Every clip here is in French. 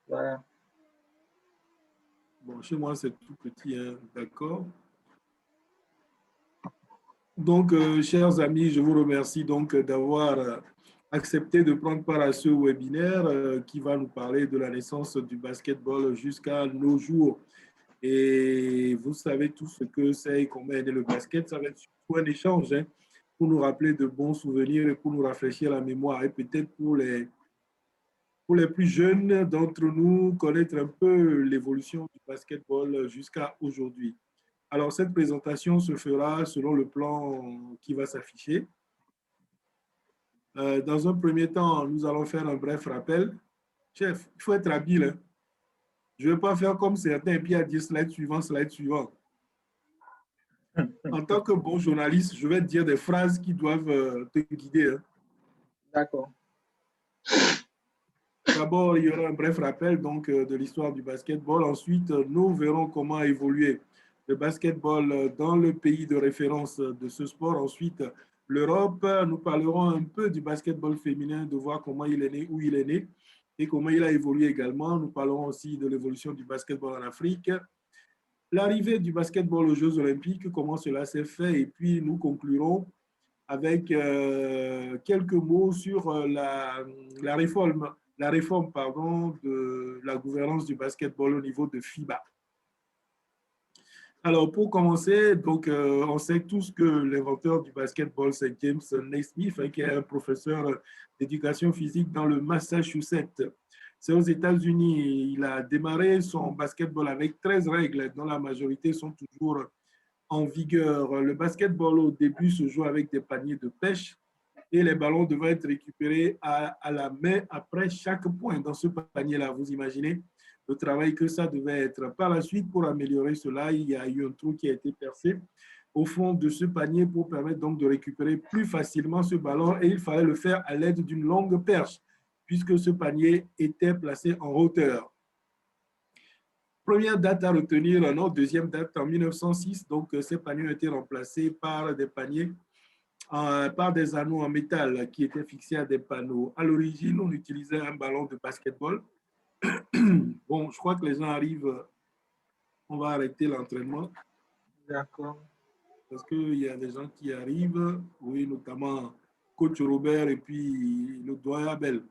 Voilà. Bon, chez moi, c'est tout petit, hein, d'accord. Donc, chers amis, je vous remercie donc d'avoir accepté de prendre part à ce webinaire qui va nous parler de la naissance du basketball jusqu'à nos jours. Et vous savez tout ce que c'est et comment aider le basket. Ça va être surtout un échange hein, pour nous rappeler de bons souvenirs et pour nous rafraîchir la mémoire. Et peut-être pour les plus jeunes d'entre nous, connaître un peu l'évolution du basketball jusqu'à aujourd'hui. Alors, cette présentation se fera selon le plan qui va s'afficher. Dans un premier temps, nous allons faire un bref rappel. Chef, il faut être habile. Hein. Je ne vais pas faire comme certains et puis à dire slide suivant, slide suivant. En tant que bon journaliste, je vais te dire des phrases qui doivent te guider. Hein. D'accord. D'abord, il y aura un bref rappel donc, de l'histoire du basketball. Ensuite, nous verrons comment a évolué le basketball dans le pays de référence de ce sport. Ensuite, l'Europe. Nous parlerons un peu du basketball féminin, de voir comment il est né, où il est né et comment il a évolué également. Nous parlerons aussi de l'évolution du basketball en Afrique. L'arrivée du basketball aux Jeux Olympiques, comment cela s'est fait. Et puis, nous conclurons avec quelques mots sur la réforme pardon, de la gouvernance du basketball au niveau de FIBA. Alors, pour commencer, donc, on sait tous que l'inventeur du basketball, c'est James Naismith, hein, qui est un professeur d'éducation physique dans le Massachusetts. C'est aux États-Unis. Il a démarré son basketball avec 13 règles, dont la majorité sont toujours en vigueur. Le basketball, au début, se joue avec des paniers de pêche et les ballons devaient être récupérés à la main après chaque point dans ce panier-là. Vous imaginez le travail que ça devait être. Par la suite, pour améliorer cela, il y a eu un trou qui a été percé au fond de ce panier pour permettre donc de récupérer plus facilement ce ballon et il fallait le faire à l'aide d'une longue perche puisque ce panier était placé en hauteur. Première date à retenir, non, deuxième date en 1906, donc ces paniers ont été remplacés par des paniers par des anneaux en métal qui étaient fixés à des panneaux. À l'origine, on utilisait un ballon de basketball. Bon, je crois que les gens arrivent, on va arrêter l'entraînement. D'accord. Parce qu'il y a des gens qui arrivent, oui, notamment coach Robert et puis le doyen Abel.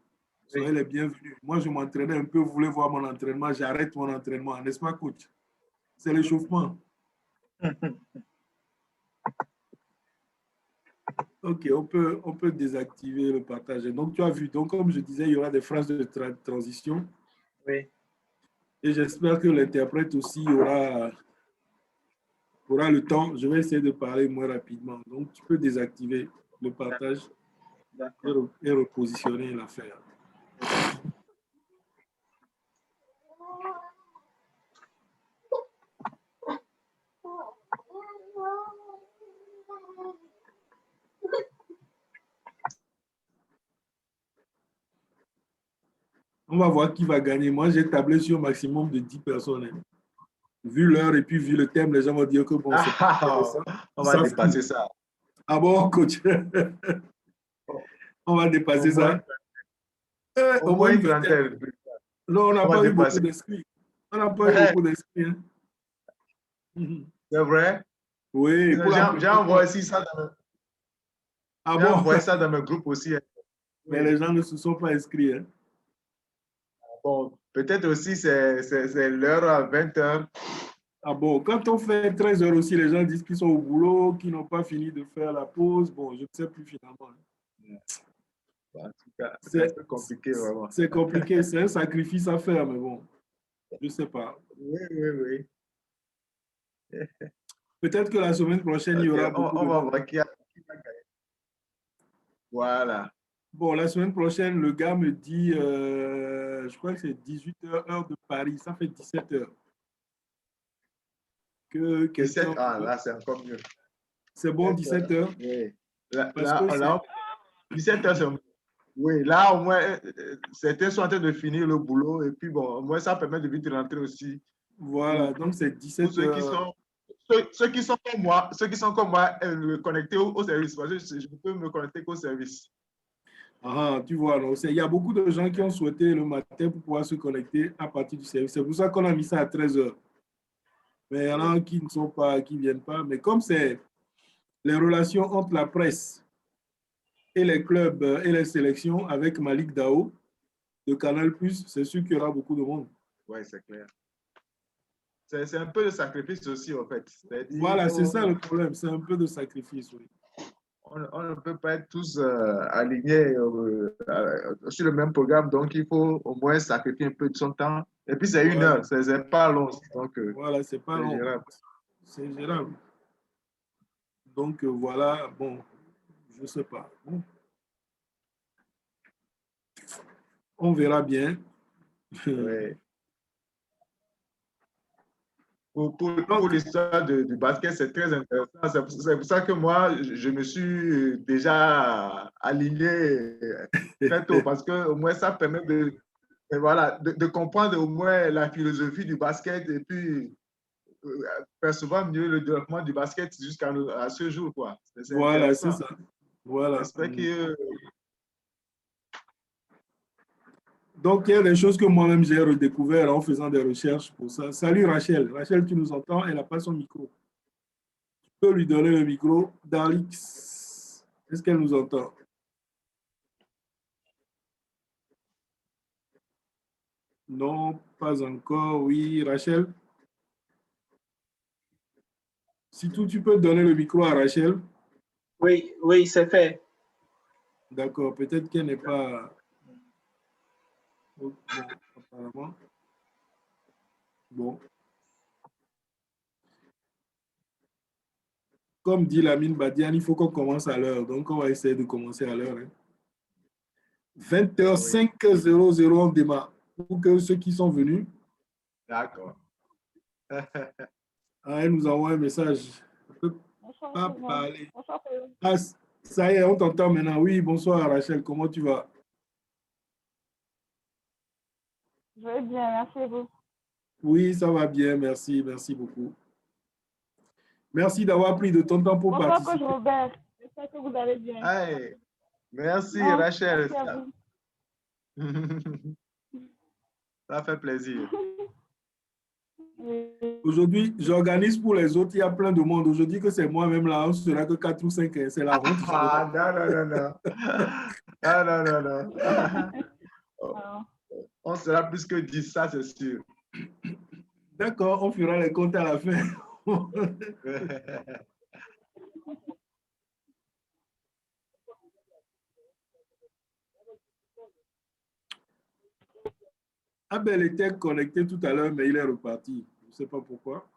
Soyez les bienvenus. Moi, je m'entraînais un peu, vous voulez voir mon entraînement, j'arrête mon entraînement, n'est-ce pas, coach? C'est l'échauffement. Ok, on peut désactiver le partage. Donc, tu as vu, donc, comme je disais, il y aura des phrases de transition. Oui. Et j'espère que l'interprète aussi aura le temps. Je vais essayer de parler moins rapidement. Donc, tu peux désactiver le partage et repositionner l'affaire. On va voir qui va gagner. Moi, j'ai tablé sur un maximum de 10 personnes. Vu l'heure et puis vu le thème, les gens vont dire que bon, c'est pas intéressant. On va dépasser ça. Ah bon, coach? On va dépasser ça. Au moins une trentaine. Non, on n'a pas eu beaucoup d'esprit. On n'a pas eu beaucoup d'esprit. Hein. C'est vrai? Oui. J'ai envoyé ça dans mes groupes aussi. Hein. Mais les gens ne se sont pas inscrits. Hein. Bon, peut-être aussi c'est l'heure à 20h. Ah bon, quand on fait 13 heures aussi, les gens disent qu'ils sont au boulot, qu'ils n'ont pas fini de faire la pause. Bon, je ne sais plus finalement. En tout cas, c'est un peu compliqué, vraiment. C'est compliqué, c'est un sacrifice à faire, mais bon, je ne sais pas. Oui. Peut-être que la semaine prochaine, il y aura beaucoup on va voir qui va gagner. Voilà. Bon, la semaine prochaine, le gars me dit, je crois que c'est 18h, heure de Paris, ça fait 17h. Que 17, là, c'est encore mieux. C'est bon, 17h? Oui. Là, 17h, c'est... Oui, là, au moins, certains sont en train de finir le boulot et puis, bon, au moins, ça permet de vite rentrer aussi. Voilà, donc c'est 17h. Ceux qui sont comme moi, connectés au service, parce que je peux me connecter qu'au service. Ah, tu vois, donc il y a beaucoup de gens qui ont souhaité le matin pour pouvoir se connecter à partir du service. C'est pour ça qu'on a mis ça à 13 heures. Mais il y en a qui ne sont pas, qui ne viennent pas. Mais comme c'est les relations entre la presse et les clubs et les sélections avec Malik Dao de Canal+, c'est sûr qu'il y aura beaucoup de monde. Oui, c'est clair. C'est un peu de sacrifice aussi, en fait. Voilà, c'est ça le problème. C'est un peu de sacrifice, oui. On ne peut pas être tous alignés sur le même programme, donc il faut au moins sacrifier un peu de son temps. Et puis c'est une heure, c'est pas long. Donc, voilà, c'est pas long. C'est gérable. Donc voilà, bon, je ne sais pas. Bon. On verra bien. Oui. Pour l'histoire du basket, c'est très intéressant. C'est pour ça que moi, je me suis déjà aligné très tôt, parce que au moins ça permet voilà, de comprendre au moins la philosophie du basket et puis percevoir mieux le développement du basket jusqu'à ce jour, quoi. C'est voilà, c'est intéressant. ça. Voilà. J'espère que... Donc, il y a des choses que moi-même j'ai redécouvert en faisant des recherches pour ça. Salut Rachel. Rachel, tu nous entends? Elle n'a pas son micro. Tu peux lui donner le micro. Darlix, est-ce qu'elle nous entend? Non, pas encore. Oui, Rachel. Si tu peux donner le micro à Rachel. Oui, oui, c'est fait. D'accord, peut-être qu'elle n'est pas... Bon, apparemment. Bon. Comme dit Lamine Badian, il faut qu'on commence à l'heure. Donc, on va essayer de commencer à l'heure. Hein. 20h05:00, on démarre. Pour que ceux qui sont venus... D'accord. Elle nous envoie un message. On ne peut pas parler. Ah, ça y est, on t'entend maintenant. Oui, bonsoir Rachel, comment tu vas? Je vais bien, merci vous. Oui, ça va bien, merci, merci beaucoup. Merci d'avoir pris de ton temps pour participer. Bonsoir, coach Robert. J'espère que vous allez bien. Hey, merci Rachel. Merci à vous. Ça fait plaisir. Oui. Aujourd'hui, j'organise pour les autres, il y a plein de monde. Aujourd'hui que c'est moi-même là, on sera que 4 ou 5, c'est la honte. Ah, non, non, non, non. Non, non, non, non. On sera plus que 10, ça c'est sûr. D'accord, on fera les comptes à la fin. Abel était connecté tout à l'heure, mais il est reparti. Je ne sais pas pourquoi.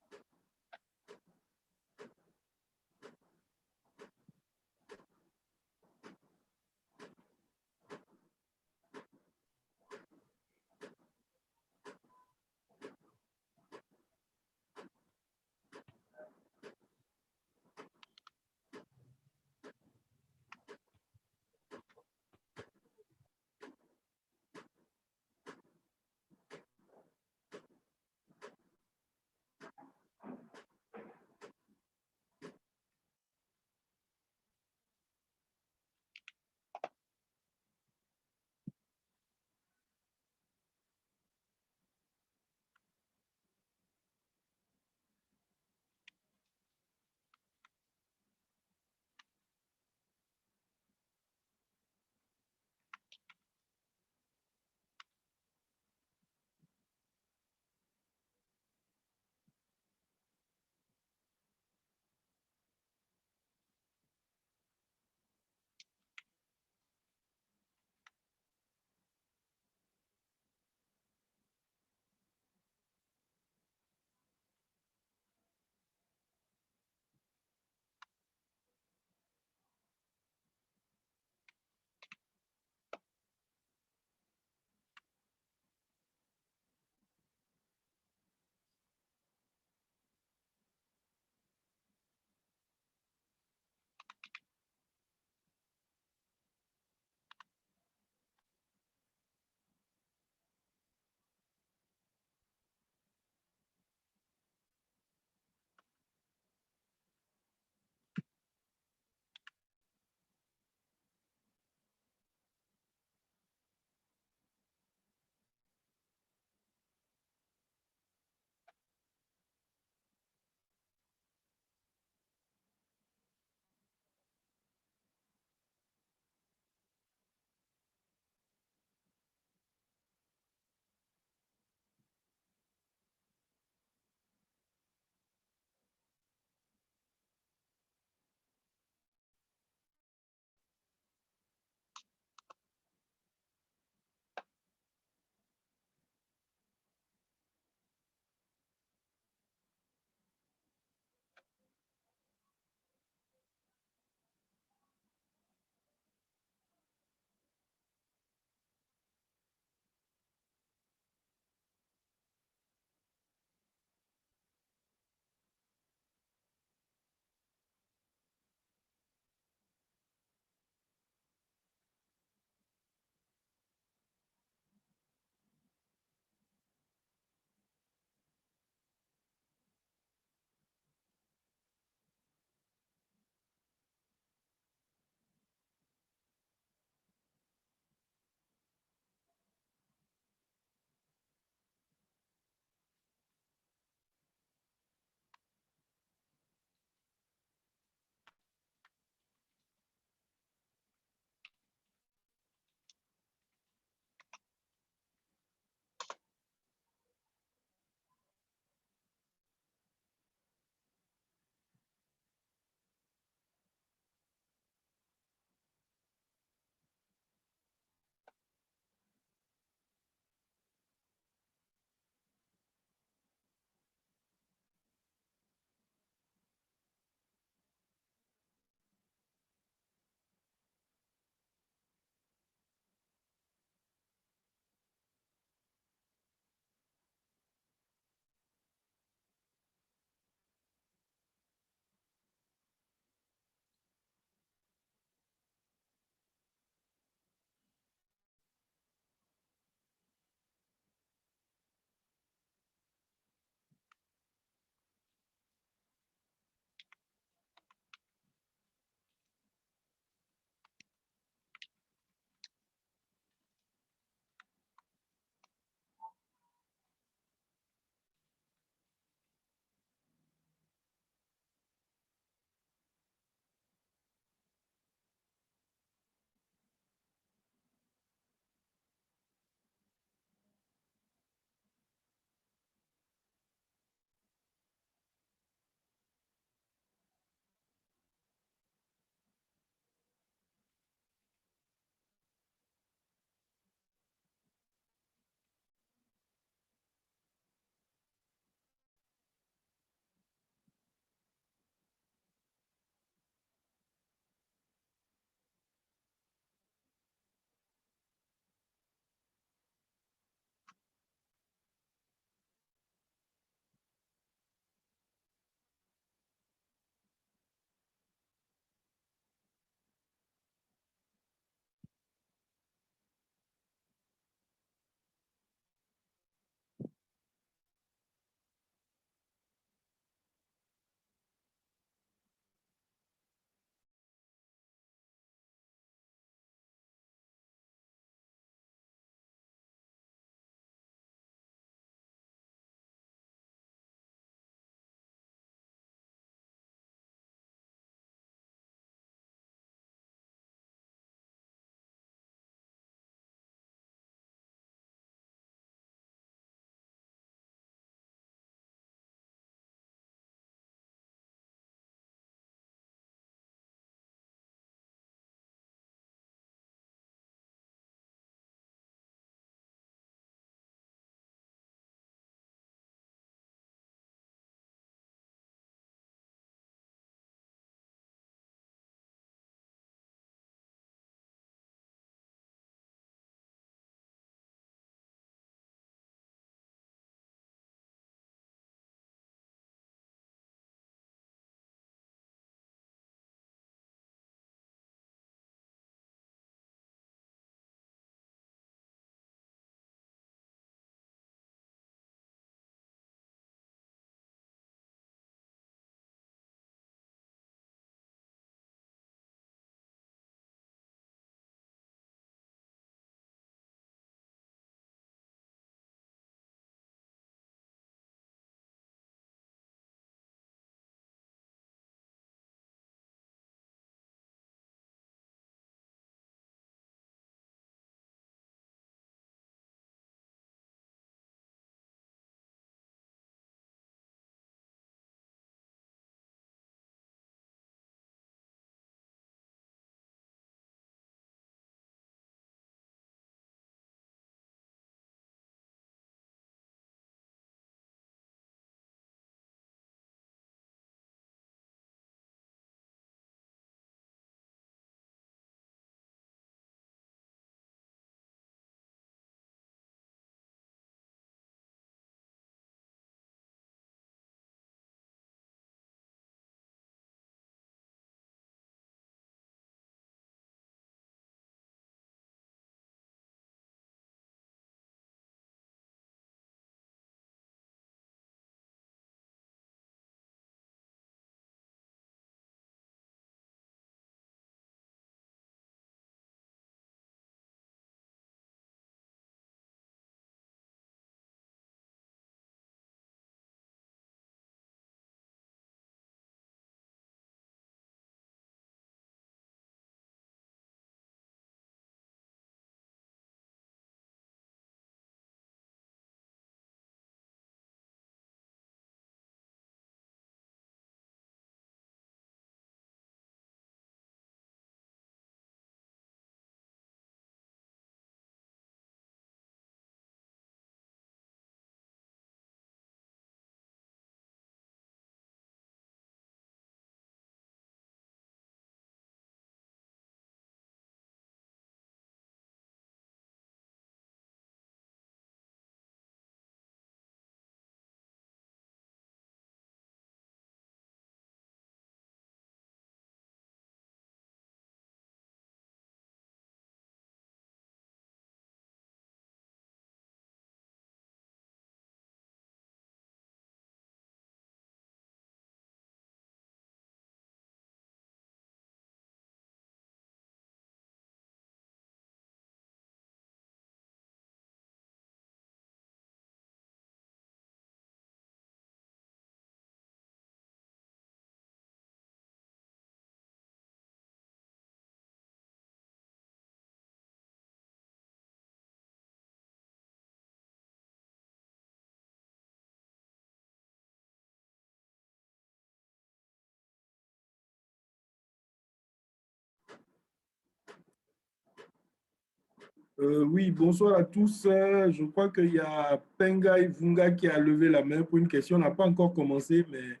Oui, bonsoir à tous. Je crois qu'il y a Penga Vunga qui a levé la main pour une question. On n'a pas encore commencé, mais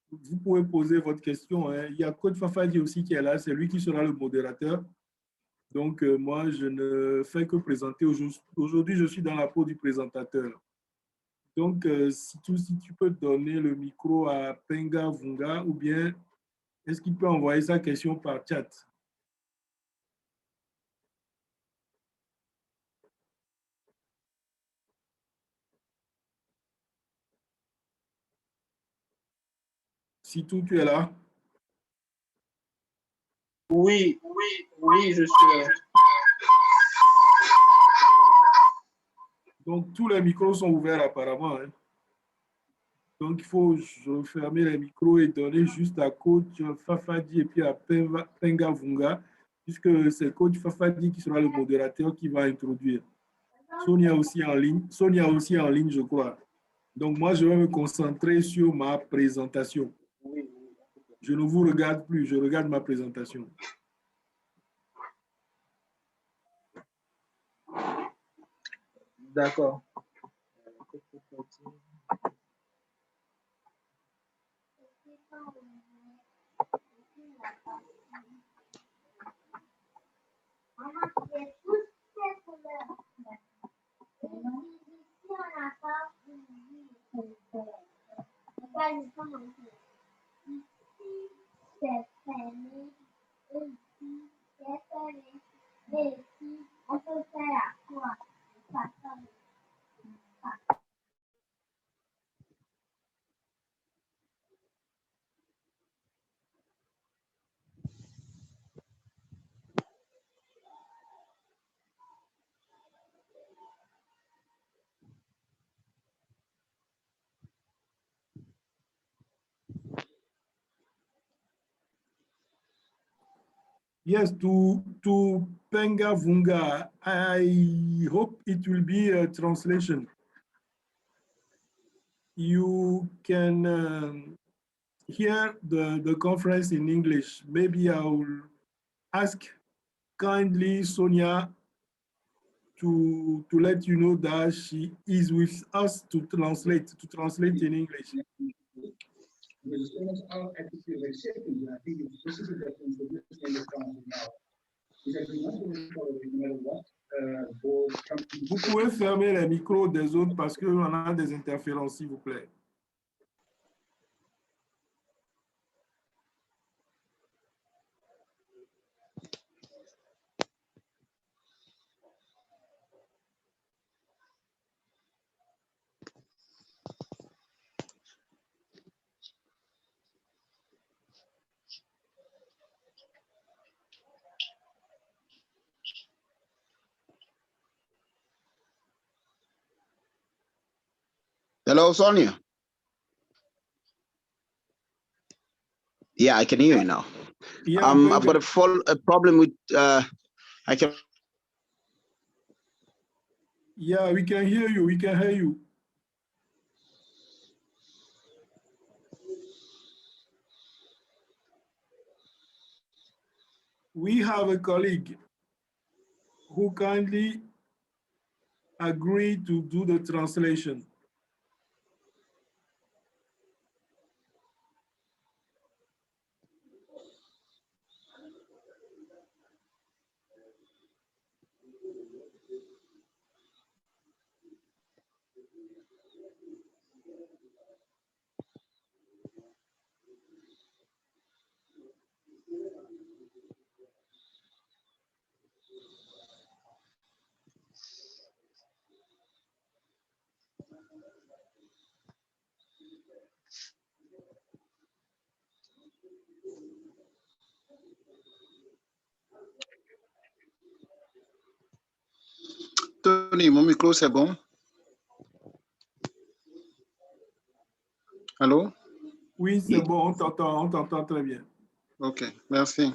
vous pouvez poser votre question, hein. Il y a Coach Fafadi aussi qui est là. C'est lui qui sera le modérateur. Donc, moi, je ne fais que présenter. Aujourd'hui, je suis dans la peau du présentateur. Donc, si tu peux donner le micro à Penga Vunga ou bien est-ce qu'il peut envoyer sa question par chat? Si tout, tu es là. Oui, je suis là. Donc, tous les micros sont ouverts apparemment, hein. Donc, il faut refermer les micros et donner juste à Coach Fafadi et puis à Penga Vunga, puisque c'est Coach Fafadi qui sera le modérateur qui va introduire. Sonia aussi en ligne, je crois. Donc, moi, je vais me concentrer sur ma présentation. Je ne vous regarde plus, je regarde ma présentation. D'accord. Yes, to Penga Vunga, I hope it will be a translation. You can hear the conference in English. Maybe I will ask kindly Sonia to let you know that she is with us to translate in English. Vous pouvez fermer les micros des autres parce qu'on a des interférences, s'il vous plaît. Hello, Sonia. Yeah, I can hear you now. Yeah, I've got a problem with I can. Yeah, we can hear you. We can hear you. We have a colleague who kindly agreed to do the translation. Tony, mon micro, c'est bon? Allô? Oui, c'est bon, on t'entend très bien. OK, merci.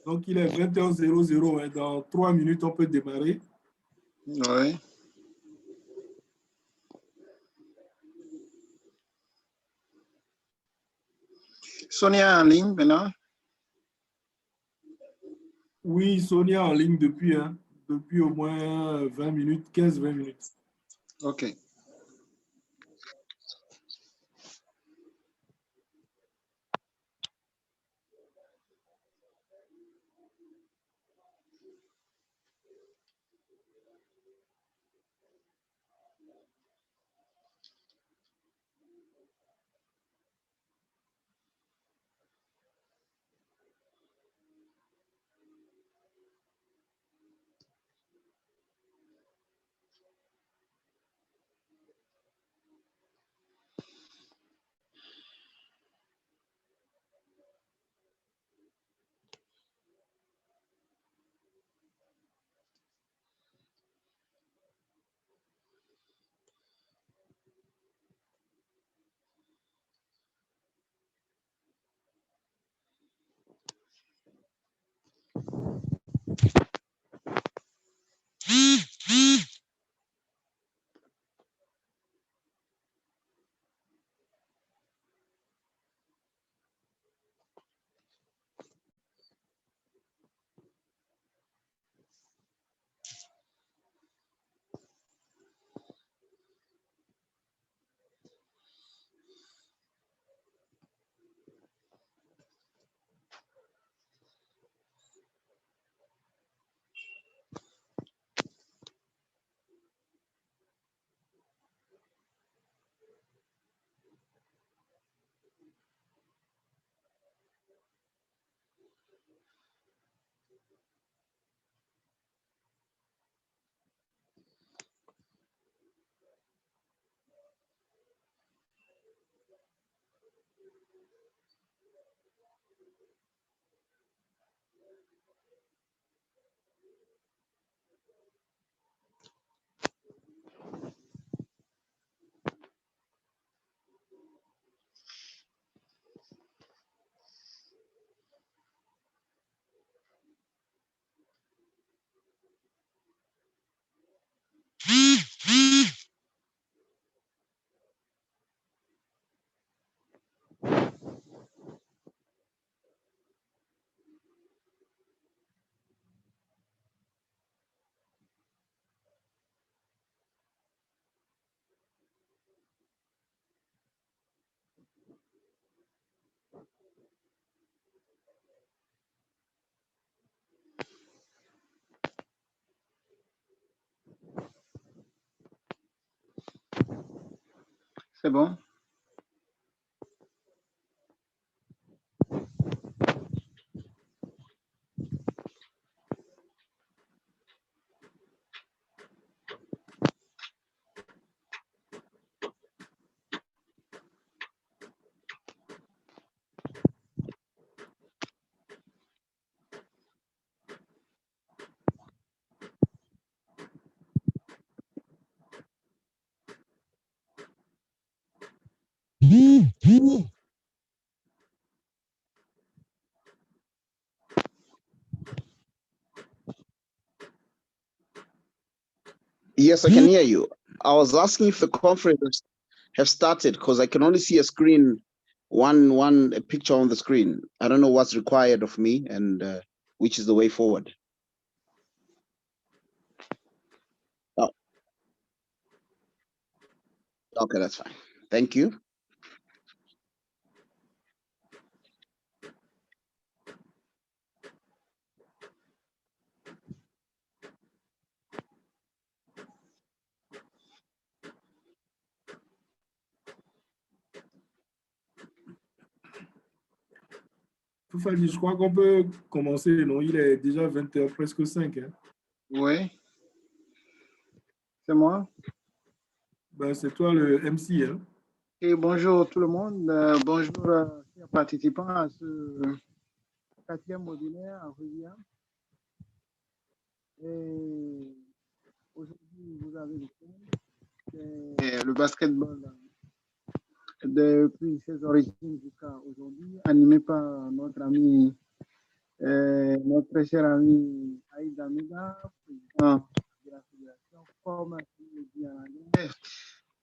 Donc, il est 20h00, hein. Dans 3 minutes, on peut démarrer. Oui. 。Sonia en ligne maintenant? Oui, Sonia en ligne depuis, hein, depuis au moins 20 minutes, 15-20 minutes. OK. C'est bon? Yes, I can hear you. I was asking if the conference have started because I can only see a screen, a picture on the screen. I don't know what's required of me and which is the way forward. Oh, okay, that's fine. Thank you. Foufali, je crois qu'on peut commencer, non? Il est déjà 20h, presque 5. Hein? Oui, c'est moi. Ben, c'est toi le MC. Hein? Et bonjour tout le monde. Bonjour chers participants à ce 4e webinaire en Rivia. Et aujourd'hui, vous avez le thème, c'est le basketball depuis ses origines jusqu'à aujourd'hui, animé par notre ami, notre très cher ami Aïda Mega, président de la fédération, comme il dit en anglais,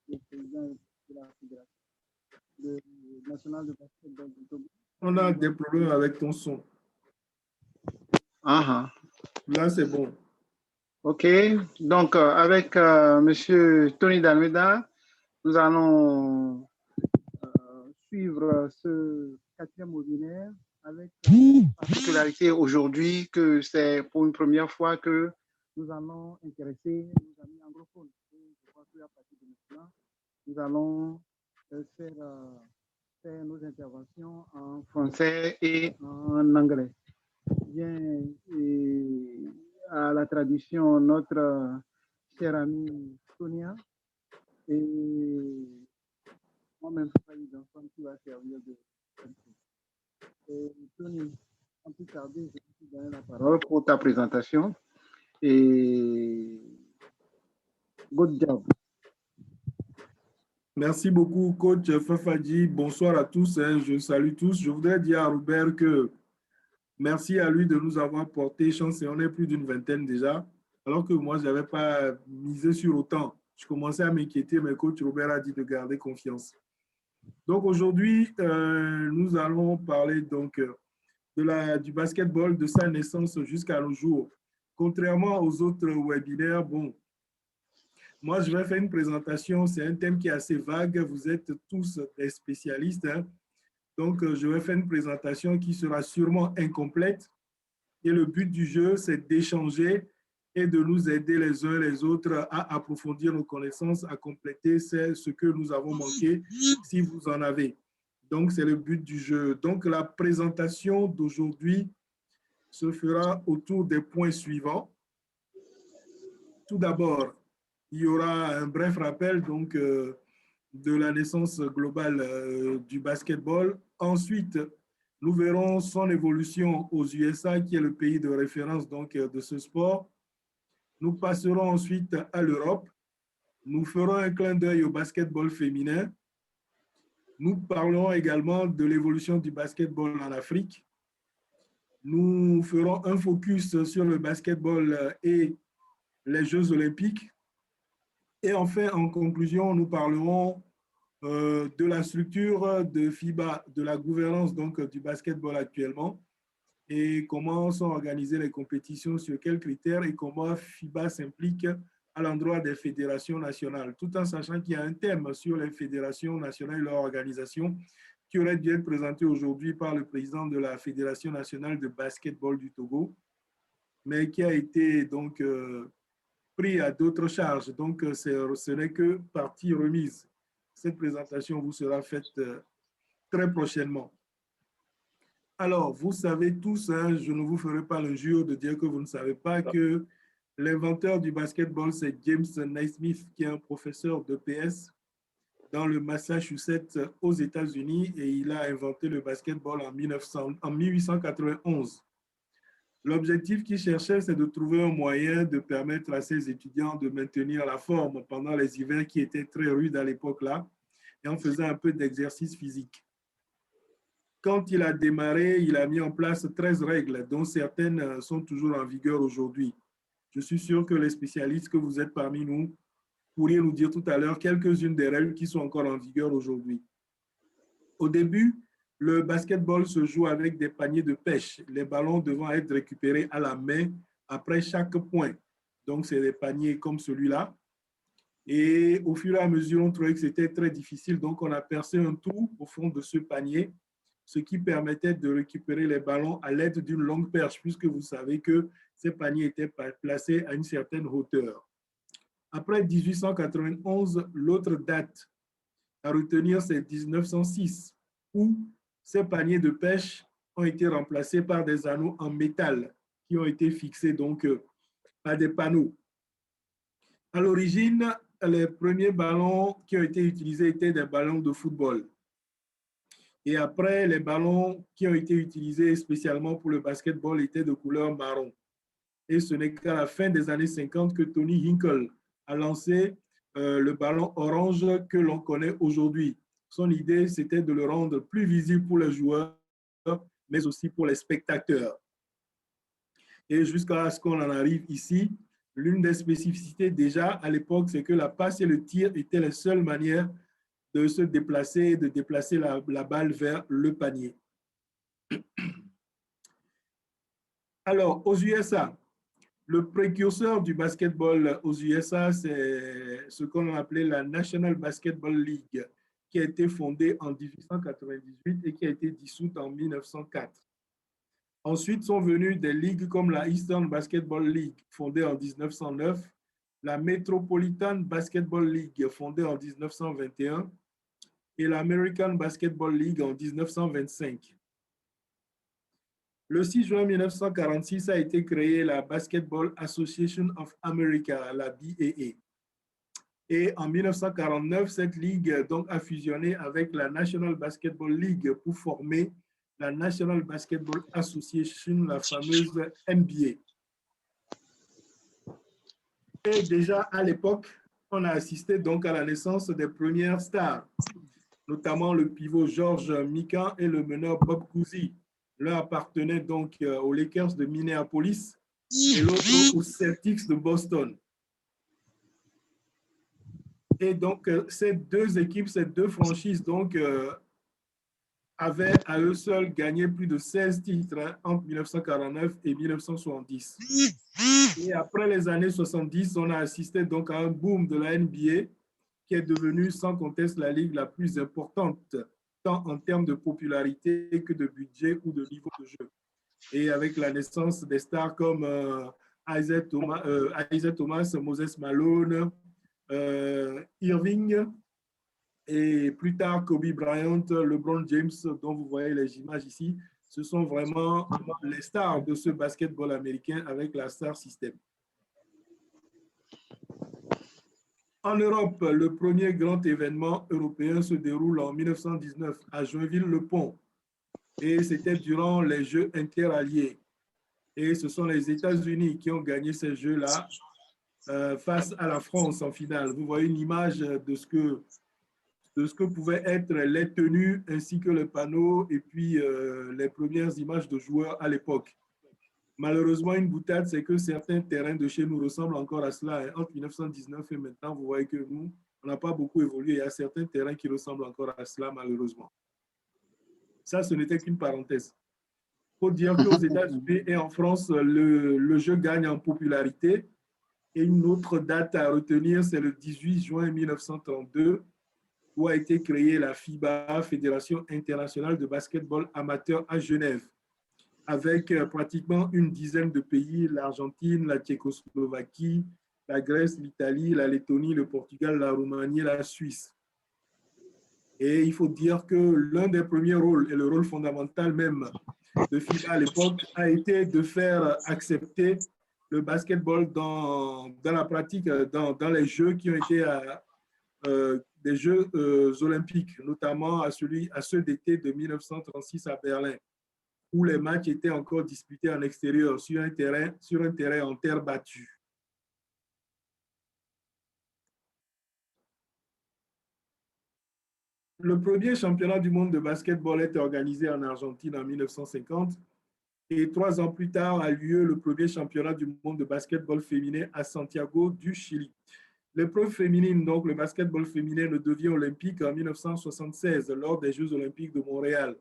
le président de la fédération nationale de basketball de Togo. On a des problèmes avec ton son. Ah, Là, c'est bon. OK. Donc, avec Monsieur Tony Dalmeda, nous allons suivre ce 4e webinaire avec la particularité aujourd'hui que c'est pour une première fois que nous allons intéresser nos amis anglophones. Et je crois qu'à partir de maintenant, nous allons faire nos interventions en français et en anglais. Bien, et à la tradition, notre chère amie Sonia et moi-même, d'enfant qui va servir de. Tony, sans plus tarder, je vais te donner la parole pour ta présentation et good job. Merci beaucoup, coach Fafadji. Bonsoir à tous. Je salue tous. Je voudrais dire à Robert que merci à lui de nous avoir porté chance et on est plus d'une vingtaine déjà, alors que moi, je n'avais pas misé sur autant. Je commençais à m'inquiéter, mais coach Robert a dit de garder confiance. Donc aujourd'hui, nous allons parler donc du basketball, de sa naissance jusqu'à nos jours. Contrairement aux autres webinaires, bon, moi je vais faire une présentation, c'est un thème qui est assez vague, vous êtes tous des spécialistes, hein. Donc je vais faire une présentation qui sera sûrement incomplète et le but du jeu, c'est d'échanger et de nous aider les uns les autres à approfondir nos connaissances, à compléter ce que nous avons manqué, si vous en avez. Donc, c'est le but du jeu. Donc, la présentation d'aujourd'hui se fera autour des points suivants. Tout d'abord, il y aura un bref rappel donc, de la naissance globale du basketball. Ensuite, nous verrons son évolution aux USA, qui est le pays de référence donc, de ce sport. Nous passerons ensuite à l'Europe. Nous ferons un clin d'œil au basketball féminin. Nous parlerons également de l'évolution du basketball en Afrique. Nous ferons un focus sur le basketball et les Jeux olympiques. Et enfin, en conclusion, nous parlerons de la structure de FIBA, de la gouvernance donc, du basketball actuellement, et comment sont organisées les compétitions, sur quels critères et comment FIBA s'implique à l'endroit des fédérations nationales, tout en sachant qu'il y a un thème sur les fédérations nationales et leur organisation qui aurait dû être présenté aujourd'hui par le président de la Fédération nationale de basketball du Togo, mais qui a été donc pris à d'autres charges. Donc, ce n'est que partie remise. Cette présentation vous sera faite très prochainement. Alors, vous savez tous, hein, je ne vous ferai pas l'injure de dire que vous ne savez pas que l'inventeur du basketball, c'est James Naismith, qui est un professeur d'EPS dans le Massachusetts aux États-Unis, et il a inventé le basketball en 1891. L'objectif qu'il cherchait, c'est de trouver un moyen de permettre à ses étudiants de maintenir la forme pendant les hivers qui étaient très rudes à l'époque-là, et en faisant un peu d'exercice physique. Quand il a démarré, il a mis en place 13 règles, dont certaines sont toujours en vigueur aujourd'hui. Je suis sûr que les spécialistes que vous êtes parmi nous pourriez nous dire tout à l'heure quelques-unes des règles qui sont encore en vigueur aujourd'hui. Au début, le basketball se joue avec des paniers de pêche, les ballons devant être récupérés à la main après chaque point. Donc, c'est des paniers comme celui-là. Et au fur et à mesure, on trouvait que c'était très difficile. Donc, on a percé un trou au fond de ce panier, ce qui permettait de récupérer les ballons à l'aide d'une longue perche, puisque vous savez que ces paniers étaient placés à une certaine hauteur. Après 1891, l'autre date à retenir, c'est 1906, où ces paniers de pêche ont été remplacés par des anneaux en métal qui ont été fixés donc à des panneaux. À l'origine, les premiers ballons qui ont été utilisés étaient des ballons de football. Et après, les ballons qui ont été utilisés spécialement pour le basketball étaient de couleur marron. Et ce n'est qu'à la fin des années 50 que Tony Hinkle a lancé le ballon orange que l'on connaît aujourd'hui. Son idée, c'était de le rendre plus visible pour les joueurs, mais aussi pour les spectateurs. Et jusqu'à ce qu'on en arrive ici, l'une des spécificités déjà à l'époque, c'est que la passe et le tir étaient les seules manières de se déplacer, de déplacer la balle vers le panier. Alors, aux USA, le précurseur du basketball aux USA, c'est ce qu'on appelait la National Basketball League, qui a été fondée en 1898 et qui a été dissoute en 1904. Ensuite sont venues des ligues comme la Eastern Basketball League, fondée en 1909, la Metropolitan Basketball League, fondée en 1921, et l'American Basketball League en 1925. Le 6 juin 1946 a été créée la Basketball Association of America, la BAA. Et en 1949, cette ligue donc, a fusionné avec la National Basketball League pour former la National Basketball Association, la fameuse NBA. Et déjà à l'époque, on a assisté donc à la naissance des premières stars, notamment le pivot George Mikan et le meneur Bob Cousy. L'un appartenait donc aux Lakers de Minneapolis et l'autre aux Celtics de Boston. Et donc, ces deux équipes, ces deux franchises, donc, avaient à eux seuls gagné plus de 16 titres entre 1949 et 1970. Et après les années 70, on a assisté donc à un boom de la NBA qui est devenue sans conteste la ligue la plus importante, tant en termes de popularité que de budget ou de niveau de jeu. Et avec la naissance des stars comme Isaiah Thomas, Moses Malone, Irving, et plus tard Kobe Bryant, LeBron James, dont vous voyez les images ici, ce sont vraiment les stars de ce basketball américain avec la Star System. En Europe, le premier grand événement européen se déroule en 1919 à Joinville-le-Pont. Et c'était durant les Jeux interalliés. Et ce sont les États-Unis qui ont gagné ces Jeux-là face à la France en finale. Vous voyez une image de ce que pouvaient être les tenues ainsi que le panneau et puis les premières images de joueurs à l'époque. Malheureusement, une boutade, c'est que certains terrains de chez nous ressemblent encore à cela. Entre 1919 et maintenant, vous voyez que nous, on n'a pas beaucoup évolué. Il y a certains terrains qui ressemblent encore à cela, malheureusement. Ça, ce n'était qu'une parenthèse. Il faut dire qu'aux États-Unis et en France, le jeu gagne en popularité. Et une autre date à retenir, c'est le 18 juin 1932, où a été créée la FIBA, Fédération internationale de basketball amateur à Genève, avec pratiquement une dizaine de pays, l'Argentine, la Tchécoslovaquie, la Grèce, l'Italie, la Lettonie, le Portugal, la Roumanie, la Suisse. Et il faut dire que l'un des premiers rôles, et le rôle fondamental même de FIBA à l'époque, a été de faire accepter le basketball dans la pratique, dans les Jeux qui ont été des Jeux olympiques, notamment à ceux d'été de 1936 à Berlin, où les matchs étaient encore disputés en extérieur, sur un terrain en terre battue. Le premier championnat du monde de basketball est organisé en Argentine en 1950 et 3 ans plus tard a lieu le premier championnat du monde de basketball féminin à Santiago du Chili. L'épreuve féminine, donc le basketball féminin, ne devient olympique en 1976 lors des Jeux olympiques de Montréal,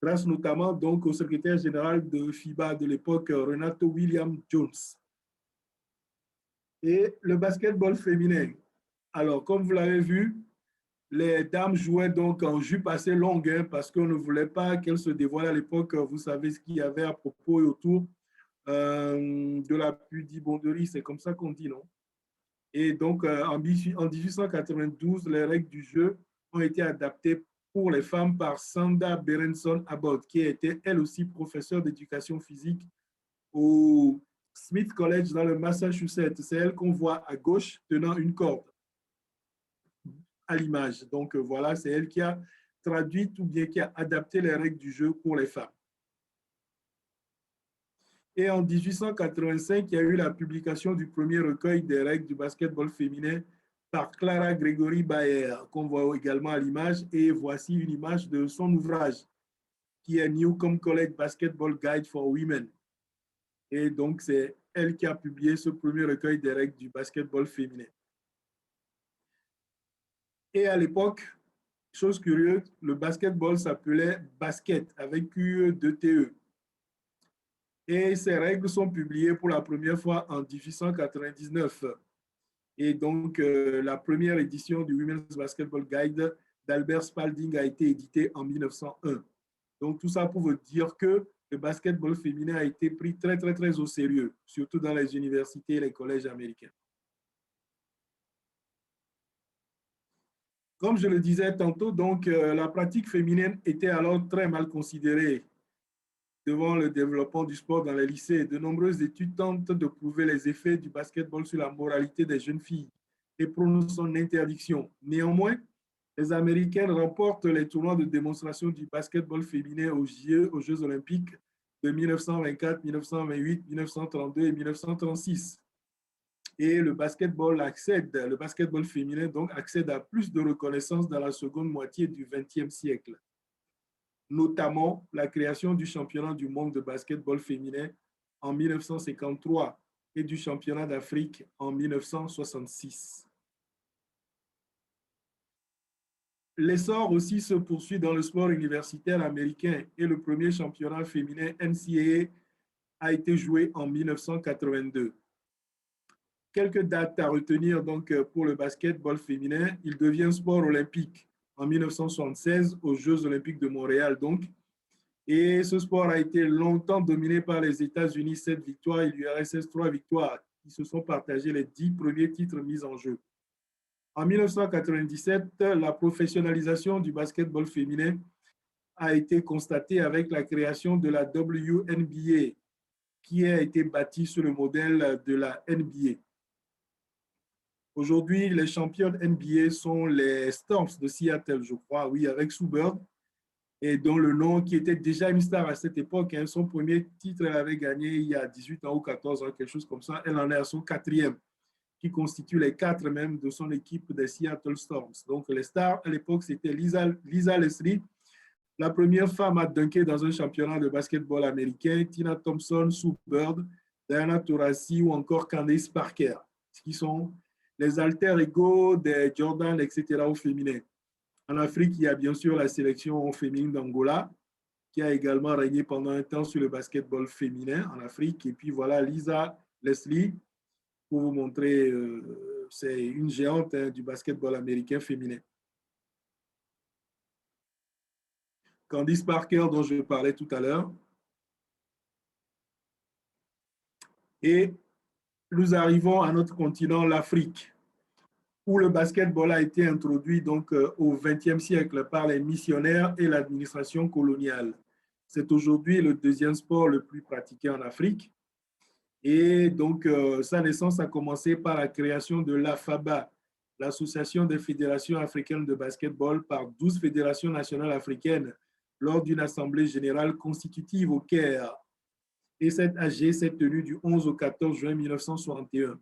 grâce notamment donc au secrétaire général de FIBA de l'époque, Renato Williams Jones. Et le basketball féminin, alors comme vous l'avez vu, les dames jouaient donc en jupe assez longue hein, parce qu'on ne voulait pas qu'elles se dévoilent à l'époque. Vous savez ce qu'il y avait à propos et autour de la pudibonderie, c'est comme ça qu'on dit, non? Et donc, en 1892, les règles du jeu ont été adaptées pour les femmes par Sanda Berenson Abbott, qui était elle aussi professeure d'éducation physique au Smith College dans le Massachusetts. C'est elle qu'on voit à gauche tenant une corde à l'image. Donc voilà, c'est elle qui a traduit ou bien qui a adapté les règles du jeu pour les femmes. Et en 1885, il y a eu la publication du premier recueil des règles du basketball féminin par Clara Gregory Bayer, qu'on voit également à l'image. Et voici une image de son ouvrage, qui est Newcomb College Basketball Guide for Women. Et donc, c'est elle qui a publié ce premier recueil des règles du basketball féminin. Et à l'époque, chose curieuse, le basketball s'appelait basket avec QE2TE. Et ces règles sont publiées pour la première fois en 1899. Et donc, la première édition du Women's Basketball Guide d'Albert Spalding a été éditée en 1901. Donc, tout ça pour vous dire que le basketball féminin a été pris très, très, très au sérieux, surtout dans les universités et les collèges américains. Comme je le disais tantôt, donc, la pratique féminine était alors très mal considérée devant le développement du sport dans les lycées. De nombreuses études tentent de prouver les effets du basketball sur la moralité des jeunes filles et prônent son interdiction. Néanmoins, les Américaines remportent les tournois de démonstration du basketball féminin aux Jeux olympiques de 1924, 1928, 1932 et 1936. Et le basketball féminin donc accède à plus de reconnaissance dans la seconde moitié du XXe siècle, notamment la création du championnat du monde de basketball féminin en 1953 et du championnat d'Afrique en 1966. L'essor aussi se poursuit dans le sport universitaire américain et le premier championnat féminin NCAA a été joué en 1982. Quelques dates à retenir donc pour le basketball féminin. Il devient sport olympique en 1976 aux Jeux olympiques de Montréal donc. Et ce sport a été longtemps dominé par les États-Unis, 7 victoires et l'URSS 3 victoires, qui se sont partagés les 10 premiers titres mis en jeu. En 1997, la professionnalisation du basketball féminin a été constatée avec la création de la WNBA, qui a été bâtie sur le modèle de la NBA. Aujourd'hui, les championnes NBA sont les Storms de Seattle, je crois, oui, avec Sue Bird, et dont le nom qui était déjà une star à cette époque. Hein, son premier titre, elle avait gagné il y a 18 ans ou 14 ans, quelque chose comme ça. Elle en est à son 4e, qui constitue les 4 même de son équipe des Seattle Storms. Donc, les stars à l'époque, c'était Lisa Leslie, la première femme à dunker dans un championnat de basketball américain, Tina Thompson, Sue Bird, Diana Taurasi ou encore Candace Parker, qui sont les alter ego des Jordan, etc. au féminin. En Afrique, il y a bien sûr la sélection féminine d'Angola, qui a également régné pendant un temps sur le basketball féminin en Afrique. Et puis voilà, Lisa Leslie, pour vous montrer, c'est une géante du basketball américain féminin. Candace Parker, dont je parlais tout à l'heure. Et nous arrivons à notre continent, l'Afrique, où le basketball a été introduit donc au XXe siècle par les missionnaires et l'administration coloniale. C'est aujourd'hui le deuxième sport le plus pratiqué en Afrique. Et donc, sa naissance a commencé par la création de l'AFABA, l'Association des fédérations africaines de basketball, par 12 fédérations nationales africaines lors d'une assemblée générale constitutive au Caire. Et cette AG s'est tenue du 11 au 14 juin 1961.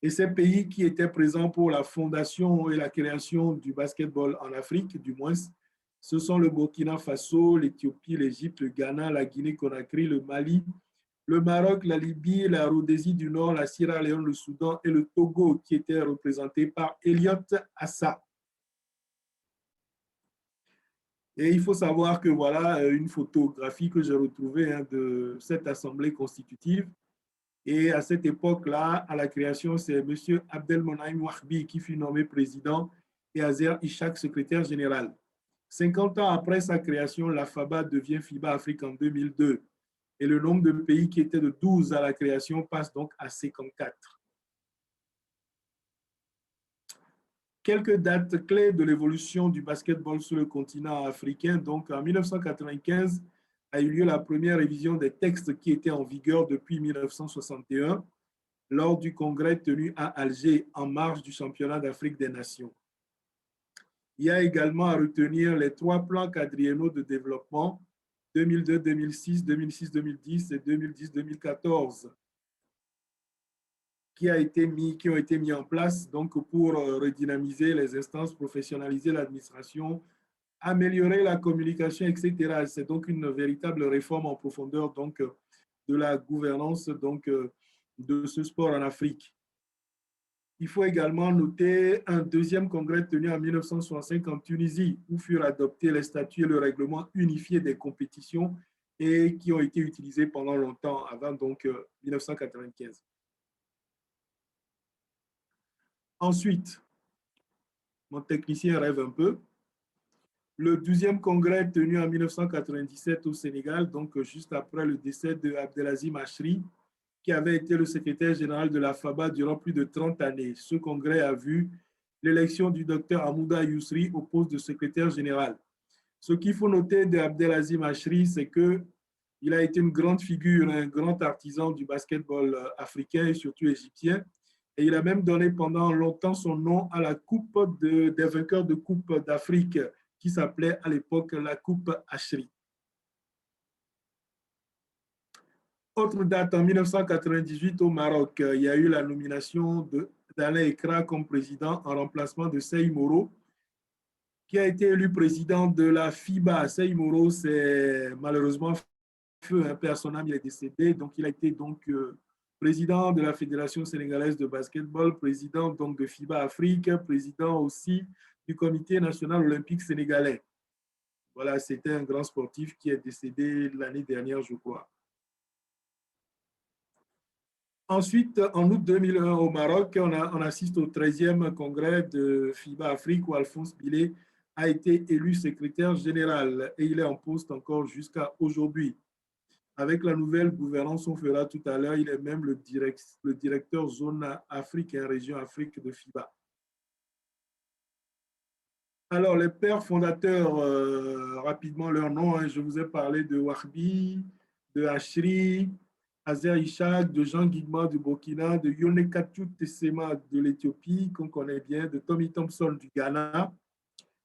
Et ces pays qui étaient présents pour la fondation et la création du basketball en Afrique, du moins, ce sont le Burkina Faso, l'Éthiopie, l'Égypte, le Ghana, la Guinée-Conakry, le Mali, le Maroc, la Libye, la Rhodésie du Nord, la Sierra Leone, le Soudan et le Togo, qui étaient représentés par Elliot Assa. Et il faut savoir que voilà une photographie que j'ai retrouvée de cette assemblée constitutive. Et à cette époque-là, à la création, c'est M. Abdelmonaïm Wahbi qui fut nommé président et Azer Ishak secrétaire général. 50 ans après sa création, la FABA devient FIBA Afrique en 2002. Et le nombre de pays qui était de 12 à la création passe donc à 54. Quelques dates clés de l'évolution du basketball sur le continent africain. Donc, en 1995, a eu lieu la première révision des textes qui étaient en vigueur depuis 1961 lors du congrès tenu à Alger en marge du championnat d'Afrique des Nations. Il y a également à retenir les 3 plans quadriennaux de développement 2002-2006, 2006-2010 et 2010-2014 qui ont été mis en place donc, pour redynamiser les instances, professionnaliser l'administration, améliorer la communication, etc. C'est donc une véritable réforme en profondeur donc, de la gouvernance donc, de ce sport en Afrique. Il faut également noter un deuxième congrès tenu en 1965 en Tunisie, où furent adoptés les statuts et le règlement unifié des compétitions et qui ont été utilisés pendant longtemps, avant donc 1995. Ensuite, mon technicien rêve un peu. Le 12e congrès tenu en 1997 au Sénégal, donc juste après le décès de Abdelazim Achri, qui avait été le secrétaire général de la FABA durant plus de 30 années. Ce congrès a vu l'élection du docteur Hamouda Yousri au poste de secrétaire général. Ce qu'il faut noter d'Abdelazim Achri, c'est qu'il a été une grande figure, un grand artisan du basketball africain et surtout égyptien. Et il a même donné pendant longtemps son nom à la coupe des vainqueurs de Coupe d'Afrique, qui s'appelait à l'époque la Coupe Achri. Autre date, en 1998 au Maroc, il y a eu la nomination d'Alain Ekra comme président en remplacement de Sey Moro, qui a été élu président de la FIBA. Sey Moro, c'est malheureusement feu, un père, son âme, il est décédé, donc il a été donc président de la Fédération sénégalaise de basketball, président donc de FIBA Afrique, président aussi du Comité national olympique sénégalais. Voilà, c'était un grand sportif qui est décédé l'année dernière, je crois. Ensuite, en août 2001 au Maroc, on assiste au 13e congrès de FIBA Afrique où Alphonse Billet a été élu secrétaire général et il est en poste encore jusqu'à aujourd'hui. Avec la nouvelle gouvernance, on fera tout à l'heure, il est même le directeur zone Afrique et région Afrique de FIBA. Alors, les pères fondateurs, rapidement leur nom, hein, je vous ai parlé de Wahbi, de Achri, Azer Ishak, de Jean Guigma du Burkina, de Yonekatou Tessema de l'Éthiopie, qu'on connaît bien, de Tommy Thompson du Ghana.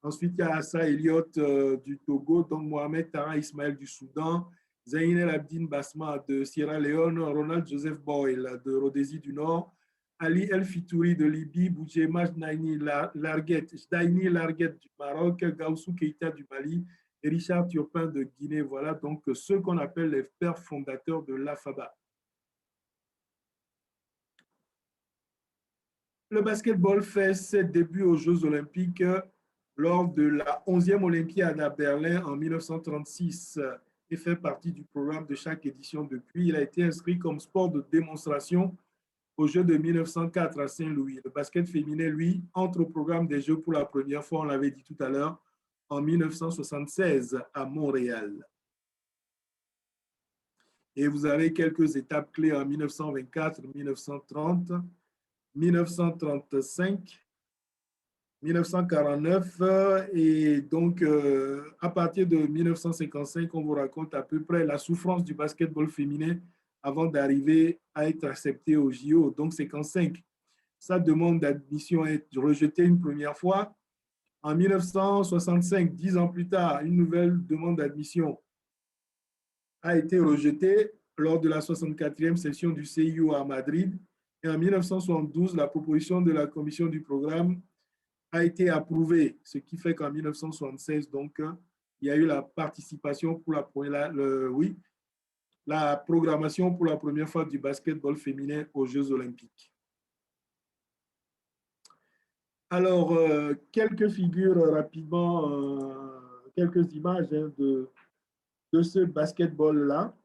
Ensuite, il y a Assa Elliott du Togo, donc Mohamed Tara Ismaël du Soudan, Zayn El Abdine Basma de Sierra Leone, Ronald Joseph Boyle de Rhodésie du Nord, Ali El Fitouri de Libye, Boudjema Jdaini Larguet du Maroc, Gaussou Keïta du Mali et Richard Turpin de Guinée. Voilà donc ceux qu'on appelle les pères fondateurs de l'AFABA. Le basketball fait ses débuts aux Jeux olympiques lors de la 11e Olympiade à Berlin en 1936 et fait partie du programme de chaque édition depuis. Il a été inscrit comme sport de démonstration aux Jeux de 1904 à Saint-Louis. Le basket féminin, lui, entre au programme des Jeux pour la première fois, on l'avait dit tout à l'heure, en 1976 à Montréal. Et vous avez quelques étapes clés en 1924, 1930, 1935, 1949 et donc à partir de 1955, on vous raconte à peu près la souffrance du basketball féminin avant d'arriver à être accepté au JO. Donc 55, sa demande d'admission est rejetée une première fois. En 1965, 10 ans plus tard, une nouvelle demande d'admission a été rejetée lors de la 64e session du CIO à Madrid. Et en 1972, la proposition de la commission du programme a été approuvée, ce qui fait qu'en 1976, donc, il y a eu la participation pour la programmation pour la première fois du basketball féminin aux Jeux olympiques. Alors, quelques figures rapidement, quelques images hein, de ce basketball-là.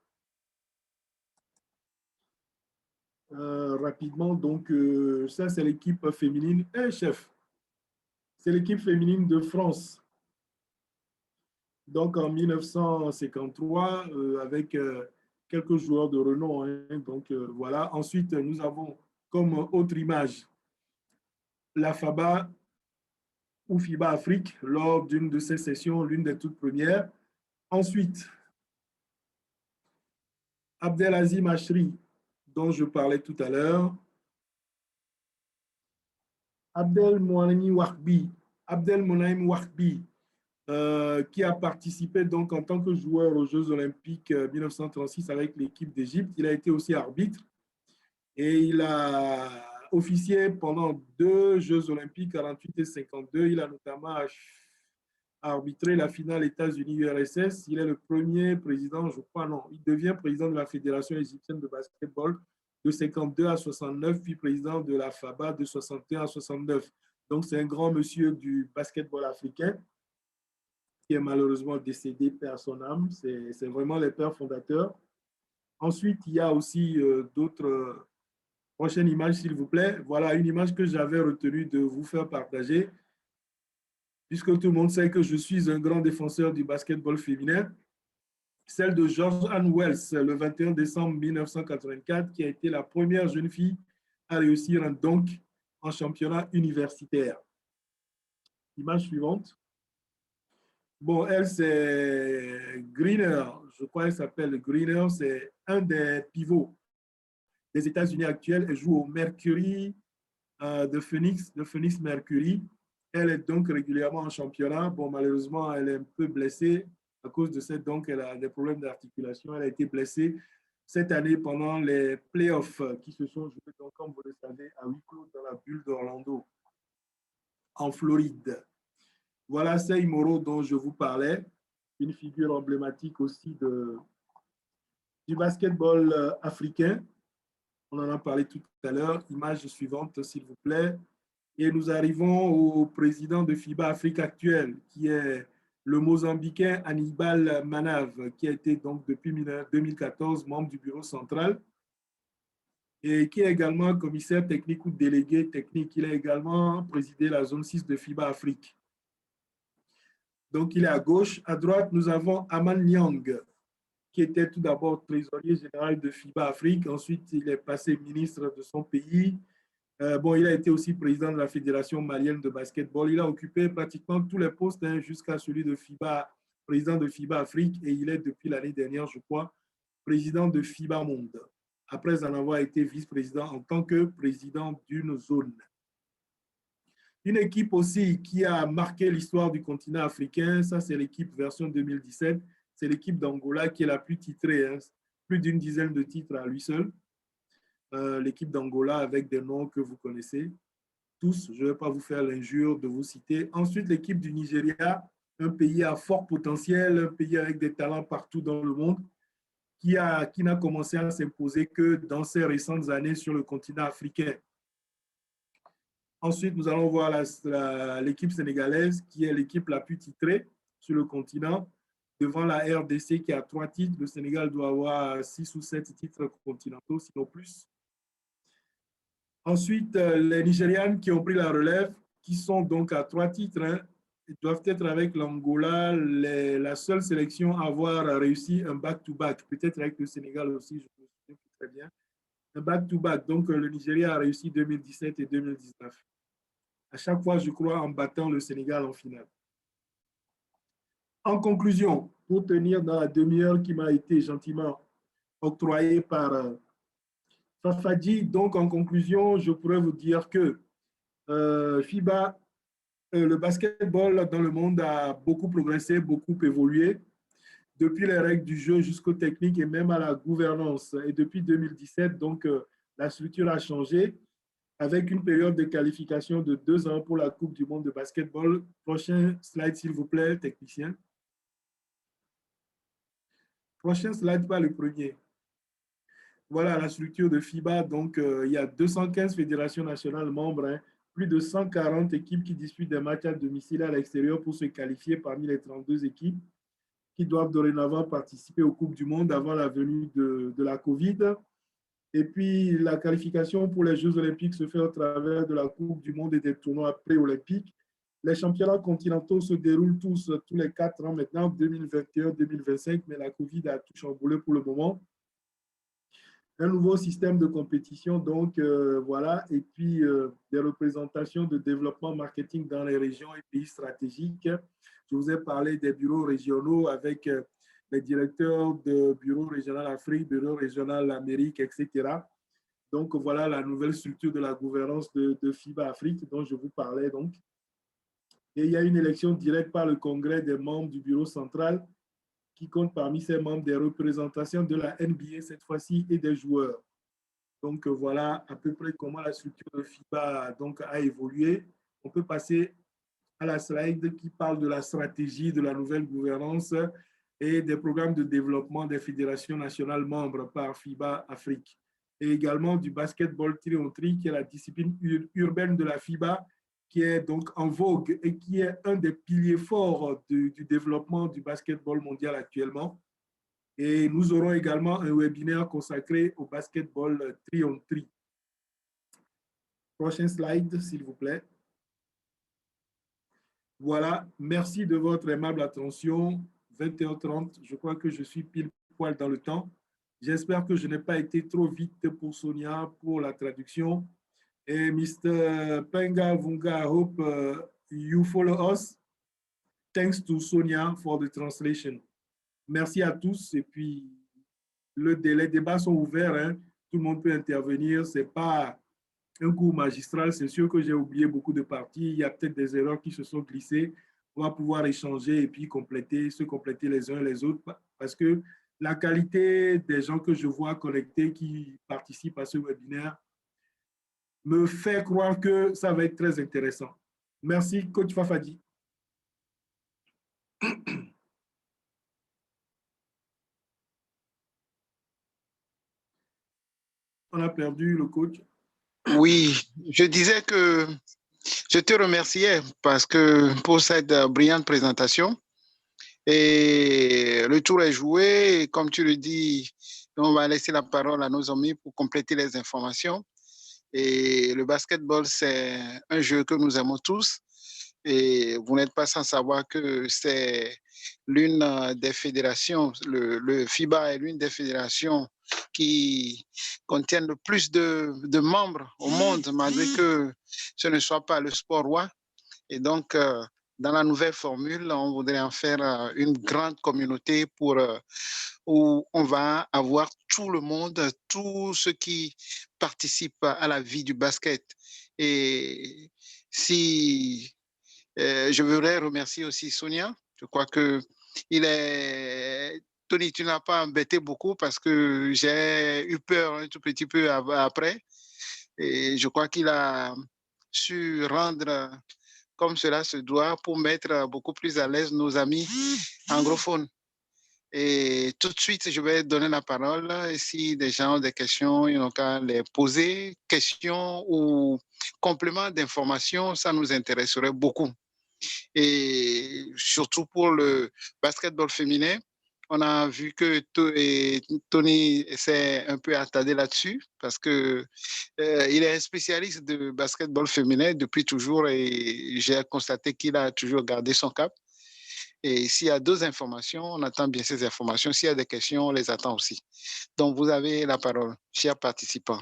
Rapidement, donc, ça, c'est l'équipe féminine. Chef, c'est l'équipe féminine de France. Donc, en 1953, avec quelques joueurs de renom. Hein, donc, voilà. Ensuite, nous avons comme autre image la FABA ou FIBA Afrique lors d'une de ces sessions, l'une des toutes premières. Ensuite, Abdelazim Achri, dont je parlais tout à l'heure. Abdelmoulaim Wahbi, qui a participé donc en tant que joueur aux Jeux olympiques 1936 avec l'équipe d'Égypte. Il a été aussi arbitre et il a officié pendant 2 Jeux olympiques, 48 et 52. Il a notamment arbitré la finale États-Unis-URSS. Il est le premier président, je crois, non, il devient président de la Fédération égyptienne de basketball de 52 à 69, puis président de la FABA de 61 à 69. Donc, c'est un grand monsieur du basketball africain qui est malheureusement décédé, paix à son âme. C'est vraiment les pères fondateurs. Ensuite, il y a aussi d'autres. Prochaine image, s'il vous plaît. Voilà une image que j'avais retenu de vous faire partager, puisque tout le monde sait que je suis un grand défenseur du basketball féminin. Celle de George Ann Wells, le 21 décembre 1984, qui a été la première jeune fille à réussir un dunk en championnat universitaire. Image suivante. Bon, elle, c'est Greener, je crois qu'elle s'appelle Greener, c'est un des pivots des États-Unis actuels. Elle joue au Mercury de Phoenix Mercury. Elle est donc régulièrement en championnat. Bon, malheureusement, elle est un peu blessée. À cause de cette, donc, elle a des problèmes d'articulation. Elle a été blessée cette année pendant les playoffs qui se sont joués, donc, comme vous le savez, à huis clos dans la bulle d'Orlando, en Floride. Voilà Sei Moro dont je vous parlais, une figure emblématique aussi du basketball africain. On en a parlé tout à l'heure. Image suivante, s'il vous plaît. Et nous arrivons au président de FIBA Afrique actuelle, qui est le Mozambicain Hannibal Manav, qui a été donc depuis 2014 membre du bureau central et qui est également commissaire technique ou délégué technique. Il a également présidé la zone 6 de FIBA Afrique. Donc, il est à gauche. À droite, nous avons Aman Nyang, qui était tout d'abord trésorier général de FIBA Afrique. Ensuite, il est passé ministre de son pays. Bon, il a été aussi président de la Fédération malienne de basketball. Il a occupé pratiquement tous les postes jusqu'à celui de FIBA, président de FIBA Afrique. Et il est depuis l'année dernière, je crois, président de FIBA Monde, après en avoir été vice-président en tant que président d'une zone. Une équipe aussi qui a marqué l'histoire du continent africain, ça c'est l'équipe version 2017, c'est l'équipe d'Angola qui est la plus titrée, plus d'une dizaine de titres à lui seul. L'équipe d'Angola avec des noms que vous connaissez tous, je ne vais pas vous faire l'injure de vous citer. Ensuite, l'équipe du Nigeria, un pays à fort potentiel, un pays avec des talents partout dans le monde, qui n'a commencé à s'imposer que dans ces récentes années sur le continent africain. Ensuite, nous allons voir l'équipe sénégalaise, qui est l'équipe la plus titrée sur le continent, devant la RDC qui a 3 titres. Le Sénégal doit avoir 6 ou 7 titres continentaux, sinon plus. Ensuite, les Nigérianes qui ont pris la relève, qui sont donc à 3 titres, doivent être avec l'Angola, la seule sélection à avoir réussi un back-to-back, peut-être avec le Sénégal aussi, je me souviens très bien. Un back-to-back, donc le Nigeria a réussi 2017 et 2019. À chaque fois, je crois, en battant le Sénégal en finale. En conclusion, pour tenir dans la demi-heure qui m'a été gentiment octroyée par Fafadi, donc en conclusion, je pourrais vous dire que FIBA, le basketball dans le monde a beaucoup progressé, beaucoup évolué, depuis les règles du jeu jusqu'aux techniques et même à la gouvernance. Et depuis 2017, donc, la structure a changé avec une période de qualification de 2 ans pour la Coupe du monde de basketball. Prochain slide, s'il vous plaît, technicien. Prochain slide, pas le premier. Voilà la structure de FIBA. Donc, il y a 215 fédérations nationales membres, plus de 140 équipes qui disputent des matchs à domicile et à l'extérieur pour se qualifier parmi les 32 équipes qui doivent dorénavant participer aux Coupes du monde avant la venue de la COVID. Et puis, la qualification pour les Jeux olympiques se fait au travers de la Coupe du monde et des tournois pré-olympiques. Les championnats continentaux se déroulent tous les 4 ans maintenant, 2021-2025, mais la COVID a tout chamboulé pour le moment. Un nouveau système de compétition, donc voilà, et puis des représentations de développement marketing dans les régions et pays stratégiques. Je vous ai parlé des bureaux régionaux avec les directeurs de bureau régional Afrique, bureau régional Amérique, etc. Donc voilà la nouvelle structure de la gouvernance de FIBA Afrique dont je vous parlais donc. Et il y a une élection directe par le congrès des membres du bureau central qui compte parmi ses membres des représentations de la NBA cette fois-ci et des joueurs. Donc voilà à peu près comment la structure de FIBA donc, a évolué. On peut passer à la slide qui parle de la stratégie de la nouvelle gouvernance et des programmes de développement des fédérations nationales membres par FIBA Afrique. et également du basketball tri-on-tri, qui est la discipline urbaine de la FIBA, qui est donc en vogue et qui est un des piliers forts du développement du basketball mondial actuellement. Et nous aurons également un webinaire consacré au basketball tri-on-tri. Prochain slide, s'il vous plaît. Voilà, merci de votre aimable attention. 21h30, je crois que je suis pile poil dans le temps. J'espère que je n'ai pas été trop vite pour Sonia pour la traduction. Et Mr. Penga Vunga, I hope you follow us. Thanks to Sonia for the translation. Merci à tous. Et puis, les débats sont ouverts. Hein. Tout le monde peut intervenir. Ce n'est pas un cours magistral. C'est sûr que j'ai oublié beaucoup de parties. Il y a peut-être des erreurs qui se sont glissées. On va pouvoir échanger et puis se compléter les uns et les autres. Parce que la qualité des gens que je vois connectés qui participent à ce webinaire me fait croire que ça va être très intéressant. Merci, Coach Fafadi. On a perdu le coach. Oui, je disais que je te remerciais parce que pour cette brillante présentation. Et le tour est joué. Et comme tu le dis, on va laisser la parole à nos amis pour compléter les informations. Et le basketball, c'est un jeu que nous aimons tous. Et vous n'êtes pas sans savoir que c'est l'une des fédérations, le FIBA est l'une des fédérations qui contiennent le plus de membres au monde, malgré que ce ne soit pas le sport roi. Et donc, dans la nouvelle formule, on voudrait en faire une grande communauté où on va avoir tout le monde, tous ceux qui participent à la vie du basket. Et si je voudrais remercier aussi Sonia. Je crois que Tony, tu n'as pas embêté beaucoup parce que j'ai eu peur un tout petit peu après. Et je crois qu'il a su rendre comme cela se doit pour mettre beaucoup plus à l'aise nos amis anglophones. Et tout de suite, je vais donner la parole. Et si des gens ont des questions, ils n'ont qu'à les poser. Questions ou compléments d'informations, ça nous intéresserait beaucoup. Et surtout pour le basketball féminin, on a vu que Tony s'est un peu attardé là-dessus parce que il est un spécialiste de basketball féminin depuis toujours et j'ai constaté qu'il a toujours gardé son cap. Et s'il y a d'autres informations, on attend bien ces informations. S'il y a des questions, on les attend aussi. Donc, vous avez la parole, chers participants.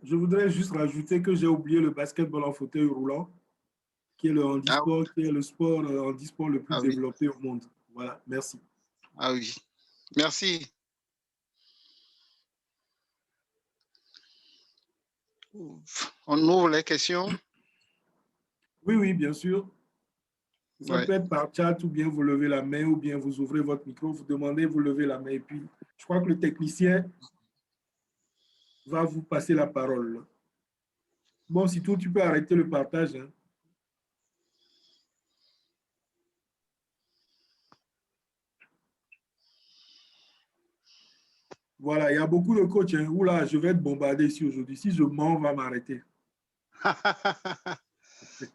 Je voudrais juste rajouter que j'ai oublié le basketball en fauteuil roulant, qui est le handisport, qui est le sport handisport le plus développé au monde. Voilà, merci. Ah oui, merci. On ouvre les questions. Oui, bien sûr. Ça peut être par chat ou bien vous levez la main ou bien vous ouvrez votre micro, vous demandez, vous levez la main. Et puis, je crois que le technicien va vous passer la parole. Bon, si tout, tu peux arrêter le partage. Hein. Voilà, il y a beaucoup de coachs. Hein. Oula, je vais être bombardé ici aujourd'hui. Si je mens, on va m'arrêter.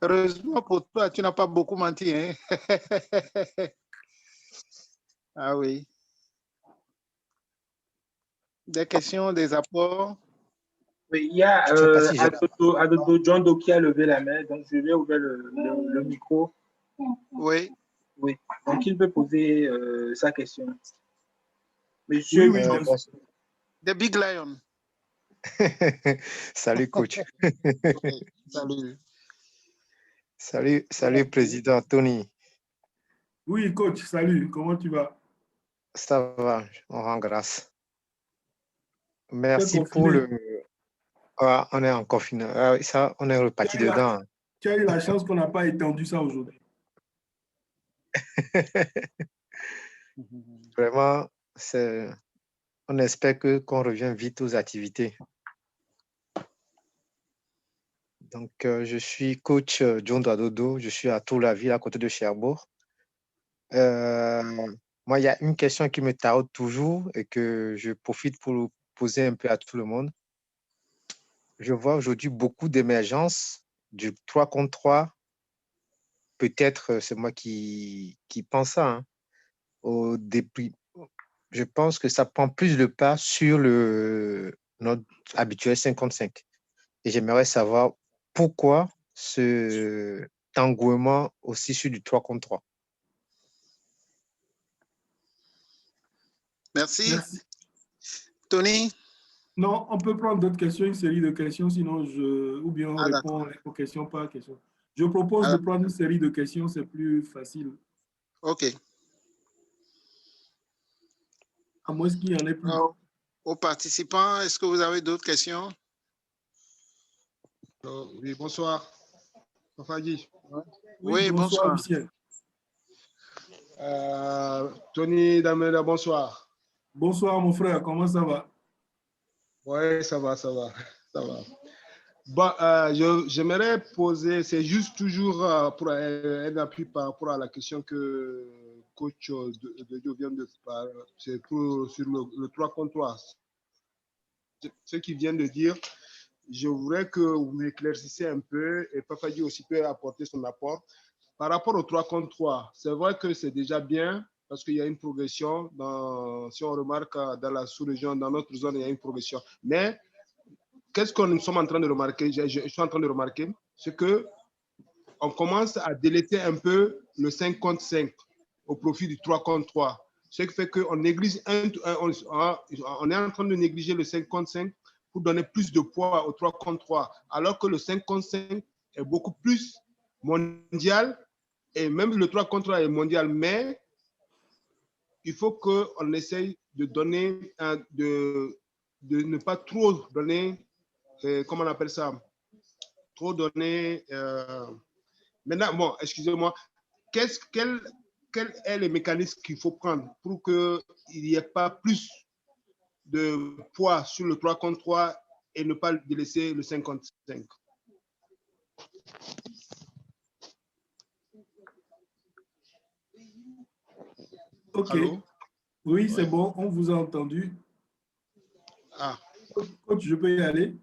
Heureusement pour toi, tu n'as pas beaucoup menti. Hein? Ah oui. Des questions, des apports? Oui, il y a Adodo John Do qui a levé la main, donc je vais ouvrir le micro. Oui. Oui, donc il peut poser sa question. Monsieur, oui, The Big Lion. Salut, coach. Salut. Salut, président Tony. Oui, coach, salut. Comment tu vas? Ça va, on rend grâce. Merci pour le... Ah, on est en confinement. Ah, ça, on est reparti dedans. Tu as eu la chance qu'on n'a pas étendu ça aujourd'hui. Vraiment, on espère qu'on revient vite aux activités. Donc, je suis coach John Dodo. Je suis à Tour-la-Ville, à côté de Cherbourg. Moi, il y a une question qui me taraude toujours et que je profite pour poser un peu à tout le monde. Je vois aujourd'hui beaucoup d'émergence du 3 contre 3. Peut-être c'est moi qui pense ça. Hein. Au début, je pense que ça prend plus le pas sur notre habituel 5 contre 5. Et j'aimerais savoir pourquoi ce engouement aussi sur du 3 contre 3. Merci. Merci. Tony? Non, on peut prendre d'autres questions, une série de questions, sinon ou bien on Ah, répond aux questions par question. Je propose de prendre une série de questions, c'est plus facile. OK. À moins qu'il y en ait plus. Aux participants, est-ce que vous avez d'autres questions? Oui, bonsoir. Fafadi. Oui, bonsoir, Lucien. Tony Dameda, bonsoir. Bonsoir, mon frère. Comment ça va? Oui, ça va, ça va. Ça va. Bon, j'aimerais poser, c'est juste toujours pour un appui par rapport à la question que coach de vient de parler, c'est sur le 3 contre 3. Ce qu'il vient de dire, je voudrais que vous m'éclaircissiez un peu et Fafadi aussi peut apporter son apport. Par rapport au 3 contre 3, c'est vrai que c'est déjà bien parce qu'il y a une progression. Si on remarque dans la sous-région, dans notre zone, il y a une progression. Mais qu'est-ce que nous sommes en train de remarquer? Je suis en train de remarquer, c'est qu'on commence à délaisser un peu le 5 contre 5 au profit du 3 contre 3. Ce qui fait qu'on néglige on est en train de négliger le 5 contre 5 pour donner plus de poids au 3 contre 3, alors que le 5 contre 5 est beaucoup plus mondial et même le 3 contre 3 est mondial, mais il faut qu'on essaye de donner, de ne pas trop donner, comment on appelle ça, trop donner. Maintenant, bon, excusez-moi, quel est le mécanisme qu'il faut prendre pour qu'il n'y ait pas plus de poids sur le 3 contre 3 et ne pas délaisser le 5 contre 5? OK. Allô? Oui, c'est bon, on vous a entendu. Ah. Coach, je peux y aller?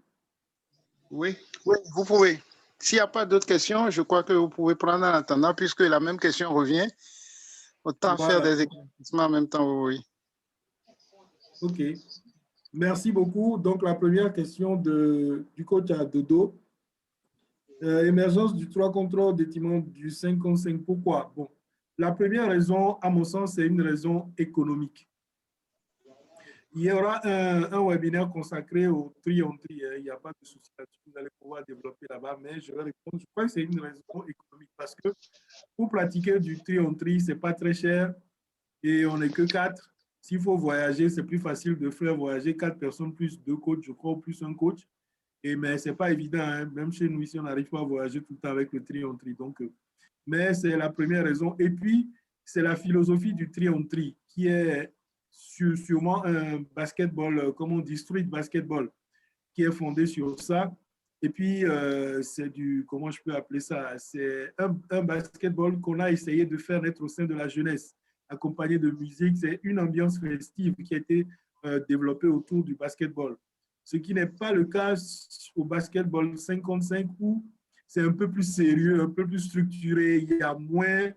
Oui, oui, vous pouvez. S'il n'y a pas d'autres questions, je crois que vous pouvez prendre en attendant, puisque la même question revient. Autant faire des éclaircissements en même temps, oui. OK. Merci beaucoup. Donc, la première question du coach à Dodo. Émergence du 3 contre 3 au détriment du 5 contre 5. Pourquoi? Bon, la première raison, à mon sens, c'est une raison économique. Il y aura un webinaire consacré au tri-on-tri. Il n'y a pas de souci là-dessus. Vous allez pouvoir développer là-bas, mais je vais répondre. Je crois que c'est une raison économique parce que pour pratiquer du tri-on-tri, ce n'est pas très cher et on n'est que 4. S'il faut voyager, c'est plus facile de faire voyager 4 personnes plus 2 coachs, je crois, ou plus un coach. Mais ce n'est pas évident. Hein. Même chez nous, ici, on n'arrive pas à voyager tout le temps avec le tri-on-tri. Donc, mais c'est la première raison. Et puis, c'est la philosophie du tri-on-tri qui est sûrement un basketball, comme on dit, street basketball, qui est fondé sur ça. Et puis, c'est du, comment je peux appeler ça? C'est un basketball qu'on a essayé de faire naître au sein de la jeunesse, accompagné de musique. C'est une ambiance festive qui a été développée autour du basketball. Ce qui n'est pas le cas au basketball 5 contre 5 où c'est un peu plus sérieux, un peu plus structuré. Il y a moins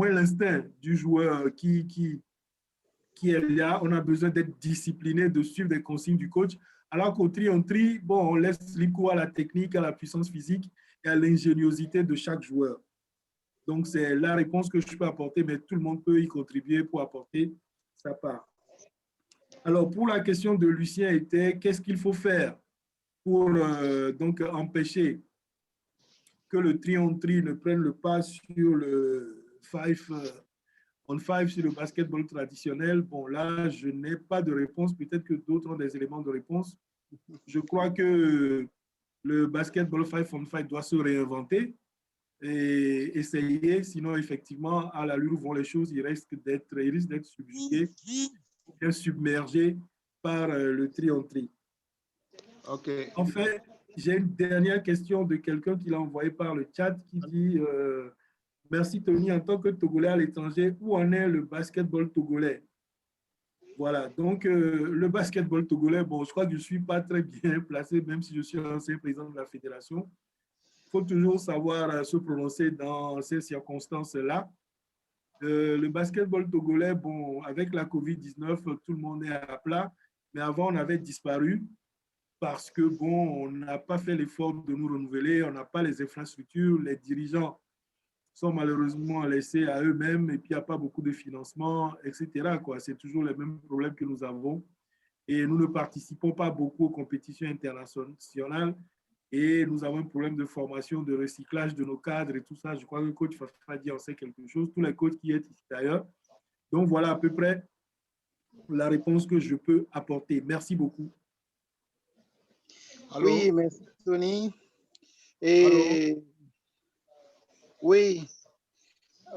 l'instinct du joueur qui est là. On a besoin d'être discipliné, de suivre des consignes du coach. Alors qu'au tri-on-tri, bon, on laisse libre cours à la technique, à la puissance physique et à l'ingéniosité de chaque joueur. Donc, c'est la réponse que je peux apporter, mais tout le monde peut y contribuer pour apporter sa part. Alors, pour la question de Lucien était, qu'est-ce qu'il faut faire pour donc empêcher que le tri-on-tri ne prenne le pas sur le 5-on-5 sur le basketball traditionnel? Bon, là, je n'ai pas de réponse. Peut-être que d'autres ont des éléments de réponse. Je crois que le basketball 5-on-5 doit se réinventer et essayer. Sinon, effectivement, à l'allure où vont les choses, il risque d'être subjugué ou bien submergé par le tri-on-tri. OK. En fait, j'ai une dernière question de quelqu'un qui l'a envoyé par le chat qui dit merci Tony, en tant que Togolais à l'étranger, où en est le basketball togolais? Voilà, donc le basketball togolais, bon, je crois que je ne suis pas très bien placé, même si je suis ancien président de la fédération. Il faut toujours savoir se prononcer dans ces circonstances-là. Le basketball togolais, bon, avec la COVID-19, tout le monde est à plat, mais avant, on avait disparu parce que, bon, on n'a pas fait l'effort de nous renouveler, on n'a pas les infrastructures, les dirigeants sont malheureusement laissés à eux-mêmes et puis il n'y a pas beaucoup de financement, etc. C'est toujours les mêmes problèmes que nous avons et nous ne participons pas beaucoup aux compétitions internationales et nous avons un problème de formation, de recyclage de nos cadres et tout ça. Je crois que le coach Fadi en sait quelque chose, tous les coachs qui sont ici d'ailleurs. Donc voilà à peu près la réponse que je peux apporter. Merci beaucoup. Allô? Oui, merci Tony. Et Allô? oui,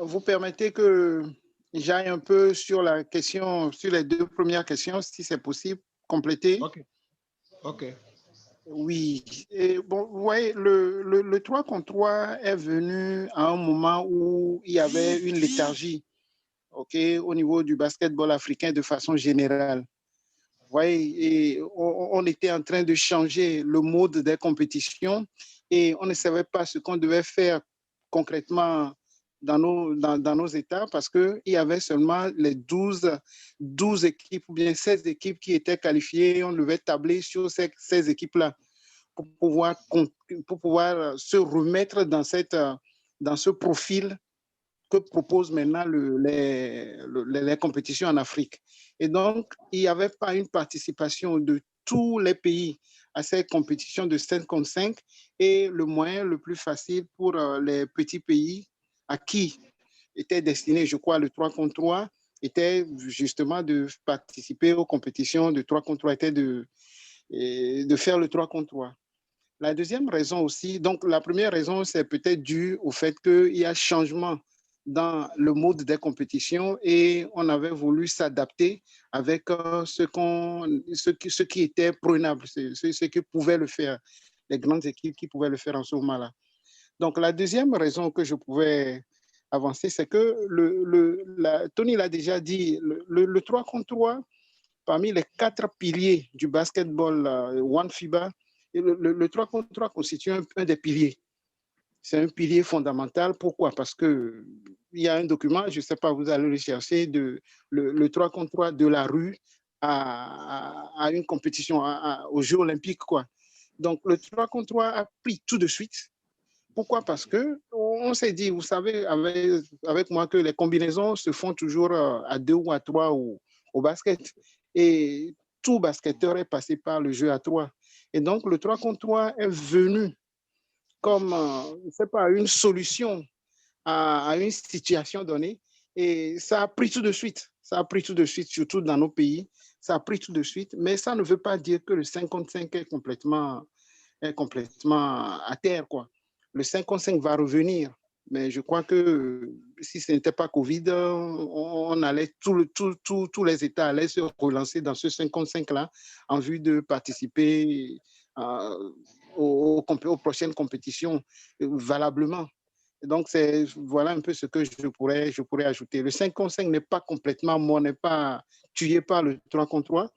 vous permettez que j'aille un peu sur la question, sur les deux premières questions, si c'est possible, compléter. OK. OK. Oui. Et bon, vous voyez, le 3 contre 3 est venu à un moment où il y avait une léthargie, OK, au niveau du basketball africain de façon générale. Vous voyez, et on était en train de changer le mode des compétitions et on ne savait pas ce qu'on devait faire concrètement dans nos États parce qu'il y avait seulement les 12 équipes ou bien 16 équipes qui étaient qualifiées. On devait tabler sur ces équipes-là pour pouvoir se remettre dans ce profil que proposent maintenant les compétitions en Afrique. Et donc, il n'y avait pas une participation de tous les pays à ces compétitions de 5 contre 5 et le moyen le plus facile pour les petits pays à qui était destiné, je crois, le 3 contre 3 était justement de participer aux compétitions de 3 contre 3, était de faire le 3 contre 3. La deuxième raison aussi, donc la première raison, c'est peut-être dû au fait qu'il y a changement dans le mode des compétitions et on avait voulu s'adapter avec ce qui était prenable, ce qui pouvait le faire, les grandes équipes qui pouvaient le faire en ce moment-là. Donc la deuxième raison que je pouvais avancer, c'est que Tony l'a déjà dit, le 3 contre 3, parmi les 4 piliers du basketball One FIBA, le 3 contre 3 constitue un des piliers. C'est un pilier fondamental. Pourquoi? Parce qu'il y a un document, je ne sais pas, vous allez le chercher, le 3 contre 3 de la rue à une compétition, aux Jeux olympiques, quoi. Donc, le 3 contre 3 a pris tout de suite. Pourquoi? Parce qu'on s'est dit, vous savez, avec moi, que les combinaisons se font toujours à 2 ou à 3 au basket. Et tout basketteur est passé par le jeu à 3. Et donc, le 3 contre 3 est venu comme, c'est pas une solution à une situation donnée. Et ça a pris tout de suite. Ça a pris tout de suite, surtout dans nos pays. Ça a pris tout de suite. Mais ça ne veut pas dire que le 5 contre 5 est complètement à terre, quoi. Le 5 contre 5 va revenir. Mais je crois que si ce n'était pas Covid, on allait, tous les États allaient se relancer dans ce 5 contre 5-là en vue de participer aux prochaines compétitions valablement. Donc, voilà un peu ce que je pourrais ajouter. Le 5 contre 5 n'est pas complètement mort, n'est pas tué par le 3 contre 3,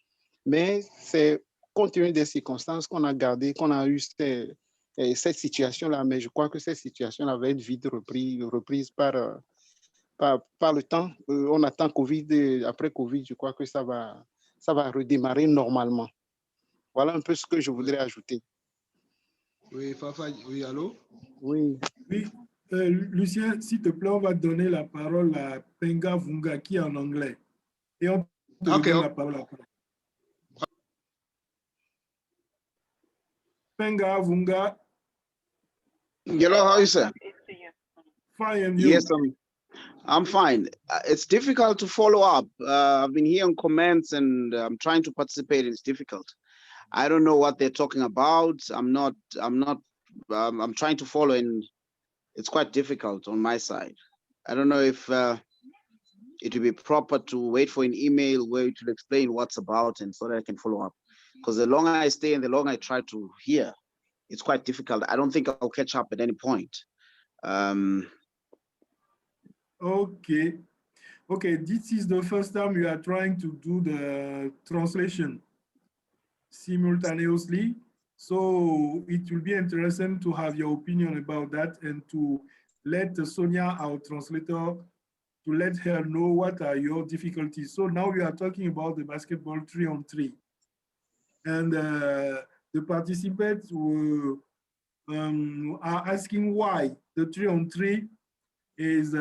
mais c'est compte tenu des circonstances qu'on a gardé, qu'on a eu cette situation-là. Mais je crois que cette situation-là va être vite reprise par le temps. On attend Covid, après Covid, je crois que ça va redémarrer normalement. Voilà un peu ce que je voudrais ajouter. Oui, Fafa, oui, allô? Oui. Oui, Lucien, s'il te plaît, on va donner la parole à Penga Vunga qui est en anglais. Et on te donne la parole après. Penga Vunga. Hello, how are you, sir? Fine, and you? Yes, I'm fine. It's difficult to follow up. I've been hearing comments and I'm trying to participate. It's difficult. I don't know what they're talking about. I'm trying to follow and it's quite difficult on my side. I don't know if it would be proper to wait for an email where it will explain what's about and so that I can follow up. Because the longer I stay and the longer I try to hear, it's quite difficult. I don't think I'll catch up at any point. OK. Okay, this is the first time we are trying to do the translation simultaneously. So it will be interesting to have your opinion about that and to let Sonia, our translator, to let her know what are your difficulties. So now we are talking about the basketball 3-on-3. And the participants are asking why the 3-on-3 is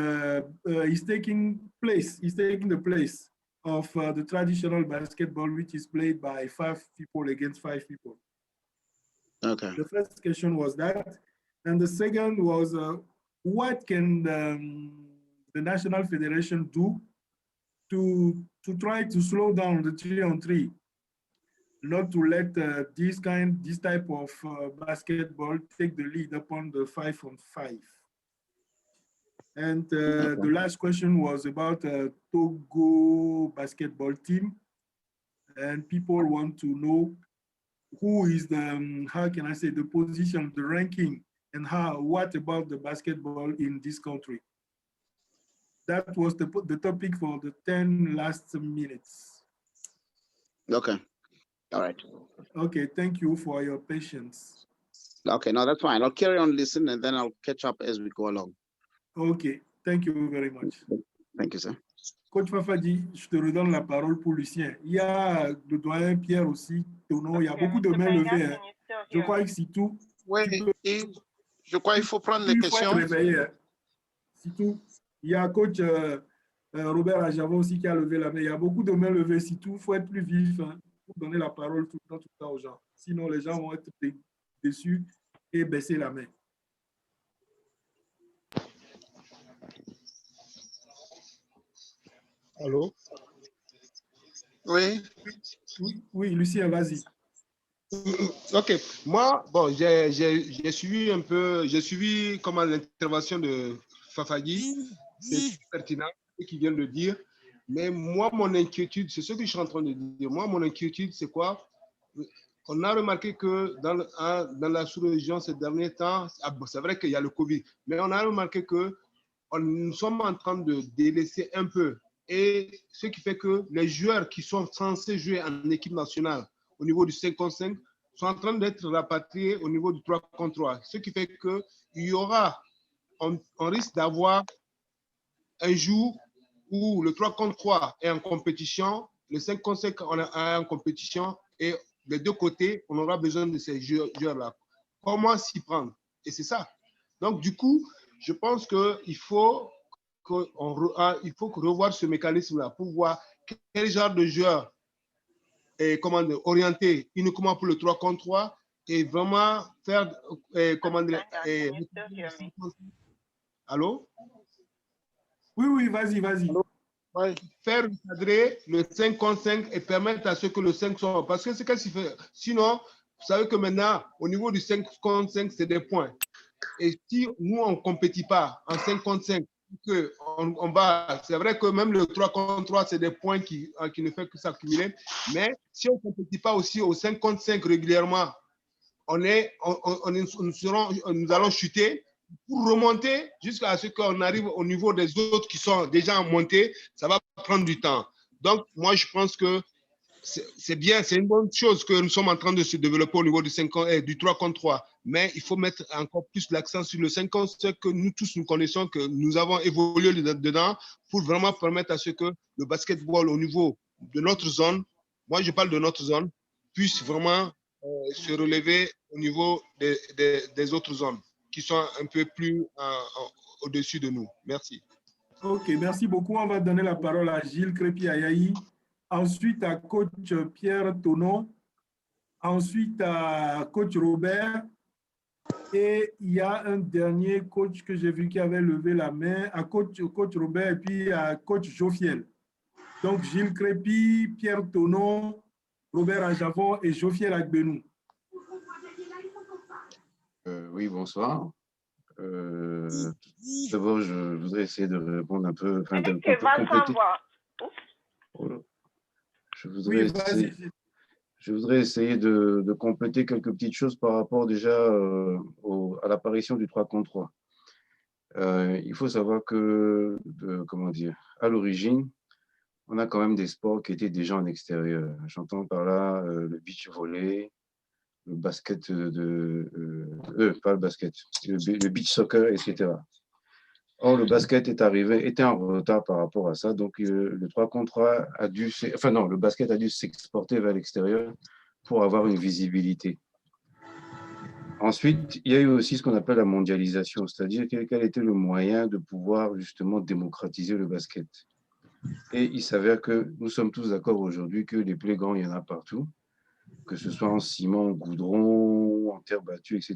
taking the place of the traditional basketball, which is played by 5 people against 5 people. Okay. The first question was that. And the second was, what can the National Federation do to try to slow down the 3-on-3, not to let this type of basketball take the lead upon the 5-on-5. And the last question was about Togo basketball team. And people want to know who is the, how can I say, the position, the ranking, and what about the basketball in this country? That was the topic for the 10 last minutes. Okay. All right. Okay, thank you for your patience. Okay, no, that's fine. I'll carry on listening and then I'll catch up as we go along. Okay, thank you very much. Thank you, sir. Coach Fafadi, je te redonne la parole pour Lucien. Il y a le doyen Pierre aussi, Tono, il y a beaucoup de mains levées. Hein. Je crois que c'est tout. Oui, et je crois qu'il faut prendre les questions. Il faut être réveillé. Hein. C'est tout. Il y a coach Robert Ajavo aussi qui a levé la main. Il y a beaucoup de mains levées. C'est tout. Il faut être plus vif hein, pour donner la parole tout le temps aux gens. Sinon, les gens vont être déçus et baisser la main. Allô? Oui. Oui, Lucien, vas-y. Ok, moi, bon, j'ai suivi un peu, j'ai suivi comment l'intervention de Fafadi, c'est pertinent ce qu'il vient de dire, mais moi, mon inquiétude, c'est ce que je suis en train de dire. Moi, mon inquiétude, c'est quoi? On a remarqué que dans la sous-région ces derniers temps, c'est vrai qu'il y a le Covid, mais on a remarqué que nous sommes en train de délaisser un peu. Et ce qui fait que les joueurs qui sont censés jouer en équipe nationale au niveau du 5 contre 5 sont en train d'être rapatriés au niveau du 3 contre 3. Ce qui fait qu'il y aura, on risque d'avoir un jour où le 3 contre 3 est en compétition, le 5 contre 5 est en compétition et des deux côtés, on aura besoin de ces joueurs-là. Comment s'y prendre? Et c'est ça. Donc, du coup, je pense qu'il faut revoir ce mécanisme-là pour voir quel genre de joueur est orienté uniquement pour le 3 contre 3 et vraiment faire, allô? Oui, vas-y. Ouais, faire cadrer le 5 contre 5 et permettre à ce que le 5 soit... Parce que c'est qu'est-ce qu'il fait? Sinon, vous savez que maintenant, au niveau du 5 contre 5, c'est des points. Et si nous, on ne compétit pas en 5 contre 5, on va, c'est vrai que même le 3 contre 3, c'est des points qui ne fait que s'accumuler. Mais si on ne compétit pas aussi au 5 contre 5 régulièrement, nous allons chuter pour remonter jusqu'à ce qu'on arrive au niveau des autres qui sont déjà en montée. Ça va prendre du temps. Donc, moi, je pense que c'est bien, c'est une bonne chose que nous sommes en train de se développer au niveau du 3 contre 3. Mais il faut mettre encore plus l'accent sur le 5 contre 5 que nous tous nous connaissons, que nous avons évolué dedans pour vraiment permettre à ce que le basketball au niveau de notre zone, moi je parle de notre zone, puisse vraiment se relever au niveau des autres zones qui sont un peu plus au-dessus de nous. Merci. Ok, merci beaucoup. On va donner la parole à Gilles Crépi-Ayayi. Ensuite à coach Pierre Tonon, ensuite à coach Robert, et il y a un dernier coach que j'ai vu qui avait levé la main, à coach Robert et puis à coach Jofiel. Donc Gilles Crépi, Pierre Tonon, Robert Ajavon et Jofiel Agbenou. Oui, bonsoir. D'abord, je voudrais essayer de répondre un peu, enfin, de compléter. Je voudrais essayer de compléter quelques petites choses par rapport déjà à l'apparition du 3 contre 3. il faut savoir que, comment dire, à l'origine, on a quand même des sports qui étaient déjà en extérieur. J'entends par là le beach volley, le basket pas le basket, le beach soccer, etc. Or, le basket était en retard par rapport à ça, donc le 3 contre 3 a dû, enfin non, le basket a dû s'exporter vers l'extérieur pour avoir une visibilité. Ensuite, il y a eu aussi ce qu'on appelle la mondialisation, c'est-à-dire quel était le moyen de pouvoir justement démocratiser le basket. Et il s'avère que nous sommes tous d'accord aujourd'hui que les playgrounds, il y en a partout, que ce soit en ciment, en goudron, en terre battue, etc.,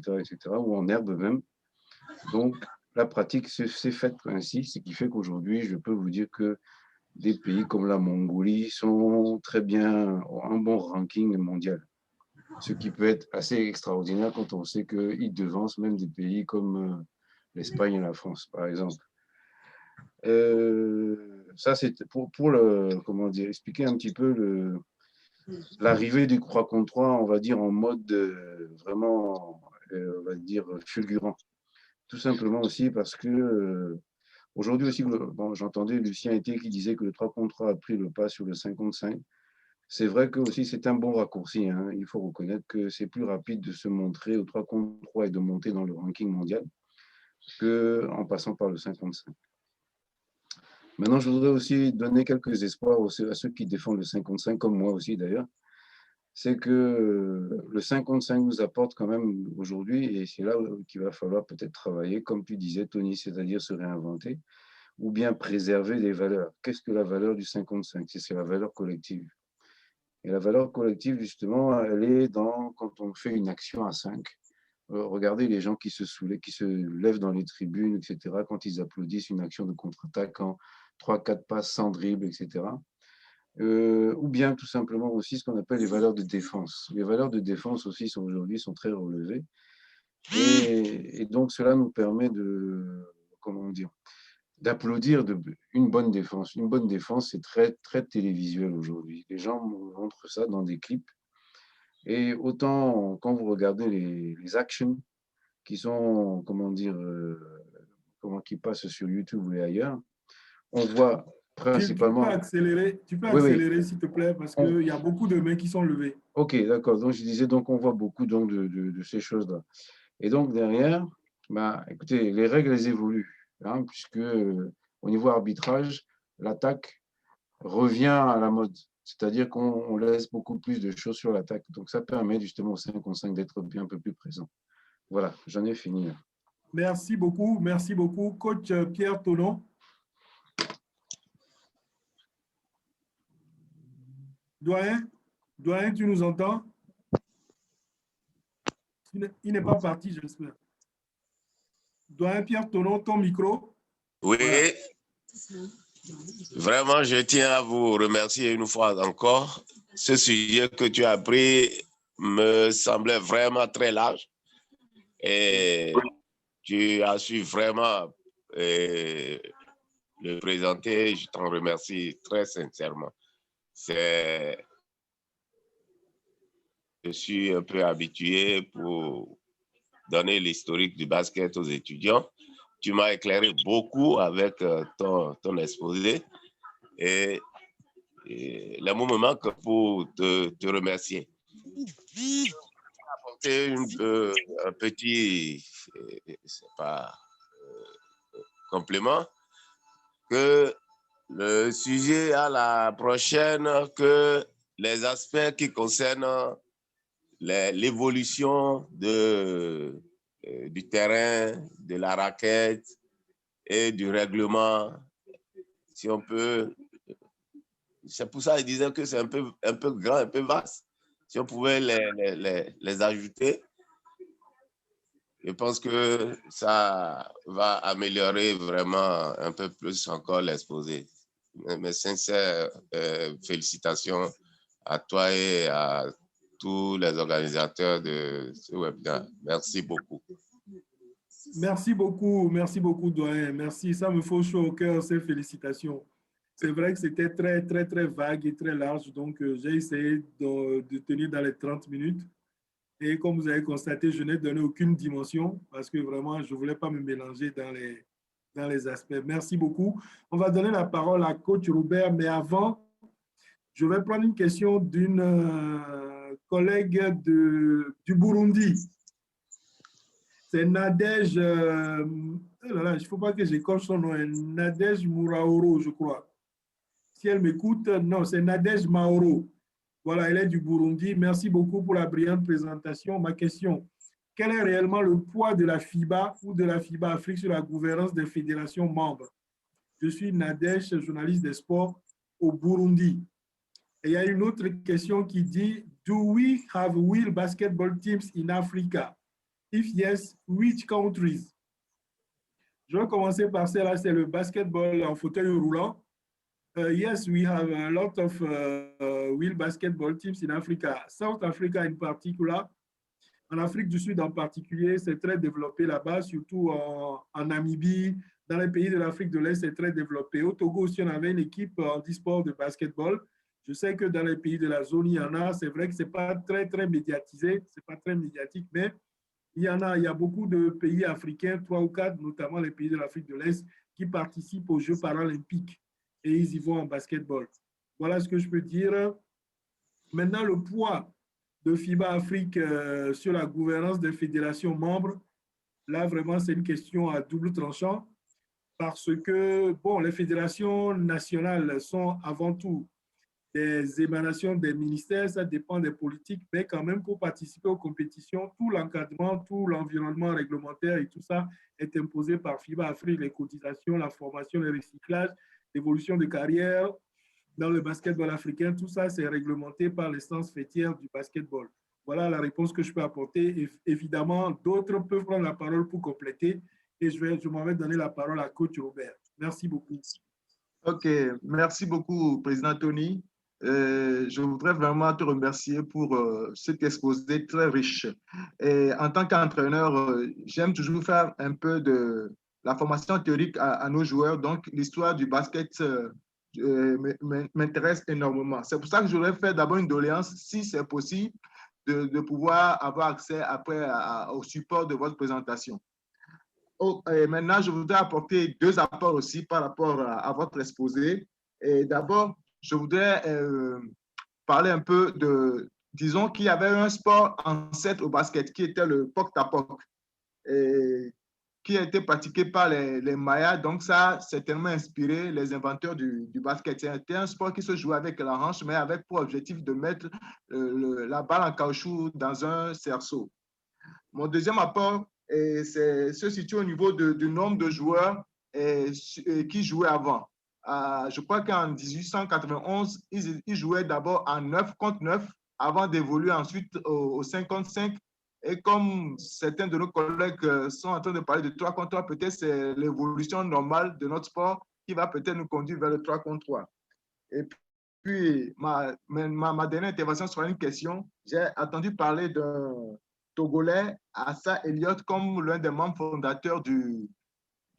ou en herbe même. Donc, la pratique s'est faite ainsi, ce qui fait qu'aujourd'hui, je peux vous dire que des pays comme la Mongolie sont très bien, ont un bon ranking mondial. Ce qui peut être assez extraordinaire quand on sait qu'ils devancent même des pays comme l'Espagne et la France, par exemple. Ça, c'est pour comment dire, expliquer un petit peu l'arrivée du 3 contre 3, on va dire, en mode vraiment, on va dire, fulgurant. Tout simplement aussi parce que aujourd'hui aussi, bon, j'entendais Lucien Été qui disait que le 3 contre 3 a pris le pas sur le 5 contre 5. C'est vrai que aussi c'est un bon raccourci. Hein. Il faut reconnaître que c'est plus rapide de se montrer au 3 contre 3 et de monter dans le ranking mondial qu'en passant par le 5 contre 5. Maintenant, je voudrais aussi donner quelques espoirs à ceux qui défendent le 5 contre 5, comme moi aussi d'ailleurs. C'est que le 5 contre 5 nous apporte quand même aujourd'hui, et c'est là qu'il va falloir peut-être travailler, comme tu disais, Tony, c'est-à-dire se réinventer, ou bien préserver des valeurs. Qu'est-ce que la valeur du 5 contre 5? C'est la valeur collective. Et la valeur collective, justement, elle est quand on fait une action à 5. Regardez les gens qui se lèvent dans les tribunes, etc., quand ils applaudissent une action de contre-attaque en 3-4 passes sans dribble, etc. Ou bien tout simplement aussi ce qu'on appelle les valeurs de défense. Les valeurs de défense aussi aujourd'hui sont très relevées. Et donc, cela nous permet d'applaudir une bonne défense. Une bonne défense, c'est très, très télévisuel aujourd'hui. Les gens montrent ça dans des clips. Et autant quand vous regardez les actions qui sont, qui passent sur YouTube et ailleurs, on voit principalement… Tu peux Oui, accélérer, s'il te plaît, parce qu'il y a beaucoup de mains qui sont levées. Ok, d'accord. Donc, je disais, donc, on voit beaucoup donc, de ces choses-là. Et donc, derrière, écoutez, les règles, elles évoluent, hein, puisque au niveau arbitrage, l'attaque revient à la mode. C'est-à-dire qu'on laisse beaucoup plus de choses sur l'attaque. Donc, ça permet justement au 5 contre 5 d'être un peu plus présent. Voilà, j'en ai fini. Merci beaucoup. Merci beaucoup. Coach Pierre Tonon. Doyen, tu nous entends? Il n'est pas parti, j'espère. Doyen Pierre Tonon, ton micro. Oui. Voilà. Vraiment, je tiens à vous remercier une fois encore. Ce sujet que tu as pris me semblait vraiment très large et tu as su vraiment le présenter. Je t'en remercie très sincèrement. Je suis un peu habitué pour donner l'historique du basket aux étudiants. Tu m'as éclairé beaucoup avec ton exposé et le mot me manque pour te remercier. Apporter un petit complément que le sujet à la prochaine, que les aspects qui concernent l'évolution du terrain, de la raquette et du règlement, si on peut. C'est pour ça que je disais que c'est un peu grand, un peu vaste. Si on pouvait les ajouter, je pense que ça va améliorer vraiment un peu plus encore l'exposé. Mes sincères félicitations à toi et à tous les organisateurs de ce webinaire. Merci beaucoup. Merci beaucoup, doyen. Merci, ça me fait chaud au cœur, ces félicitations. C'est vrai que c'était très, très, très vague et très large, donc j'ai essayé de tenir dans les 30 minutes. Et comme vous avez constaté, je n'ai donné aucune dimension parce que vraiment, je ne voulais pas me mélanger dans dans les aspects. Merci beaucoup. On va donner la parole à coach Robert, mais avant, je vais prendre une question d'une collègue du Burundi. C'est Nadège, il ne faut pas que j'écorche son nom, Nadège Mouraoro, je crois. Si elle m'écoute, non, c'est Nadège Maoro. Voilà, elle est du Burundi. Merci beaucoup pour la brillante présentation. Ma question, quel est réellement le poids de la FIBA ou de la FIBA Afrique sur la gouvernance des fédérations membres? Je suis Nadège, journaliste des sports au Burundi. Et il y a une autre question qui dit, do we have real basketball teams in Africa? If yes, which countries? Je vais commencer par celle-là, c'est le basketball en fauteuil roulant. Yes, we have a lot of real basketball teams in Africa. South Africa in particular. En Afrique du Sud en particulier, c'est très développé là-bas, surtout en Namibie. Dans les pays de l'Afrique de l'Est, c'est très développé. Au Togo aussi, on avait une équipe en e-sport de basketball. Je sais que dans les pays de la zone, il y en a. C'est vrai que ce n'est pas très médiatisé, ce n'est pas très médiatique, mais il y en a. Il y a beaucoup de pays africains, 3 ou 4, notamment les pays de l'Afrique de l'Est, qui participent aux Jeux paralympiques et ils y vont en basketball. Voilà ce que je peux dire. Maintenant, le poids de FIBA Afrique sur la gouvernance des fédérations membres, là, vraiment, c'est une question à double tranchant parce que, bon, les fédérations nationales sont avant tout des émanations des ministères, ça dépend des politiques, mais quand même, pour participer aux compétitions, tout l'encadrement, tout l'environnement réglementaire et tout ça est imposé par FIBA Afrique, les cotisations, la formation, le recyclage, l'évolution de carrière dans le basketball africain, tout ça, c'est réglementé par l'instance fêtière du basketball. Voilà la réponse que je peux apporter. Et évidemment, d'autres peuvent prendre la parole pour compléter et je m'en vais donner la parole à coach Robert. Merci beaucoup. OK, merci beaucoup, Président Tony. Je voudrais vraiment te remercier pour cet exposé très riche. Et en tant qu'entraîneur, j'aime toujours faire un peu de la formation théorique à nos joueurs. Donc, l'histoire du basket m'intéresse énormément. C'est pour ça que je voudrais faire d'abord une doléance, si c'est possible, de pouvoir avoir accès après au support de votre présentation. Et maintenant, je voudrais apporter 2 apports aussi par rapport à votre exposé. Et d'abord, je voudrais parler un peu de, disons qu'il y avait un sport ancêtre au basket qui était le poc-à-poc, qui a été pratiqué par les Mayas. Donc ça, certainement inspiré les inventeurs du basket. C'était un sport qui se jouait avec la hanche, mais avec pour objectif de mettre la balle en caoutchouc dans un cerceau. Mon deuxième apport se situe au niveau du nombre de joueurs qui jouaient avant. Je crois qu'en 1891, ils jouaient d'abord en 9 contre 9 avant d'évoluer ensuite au 5 contre 5. Et comme certains de nos collègues sont en train de parler de 3 contre 3, peut-être c'est l'évolution normale de notre sport qui va peut-être nous conduire vers le 3 contre 3. Et puis, ma dernière intervention sera une question. J'ai entendu parler d'un Togolais, Assa Elliott, comme l'un des membres fondateurs du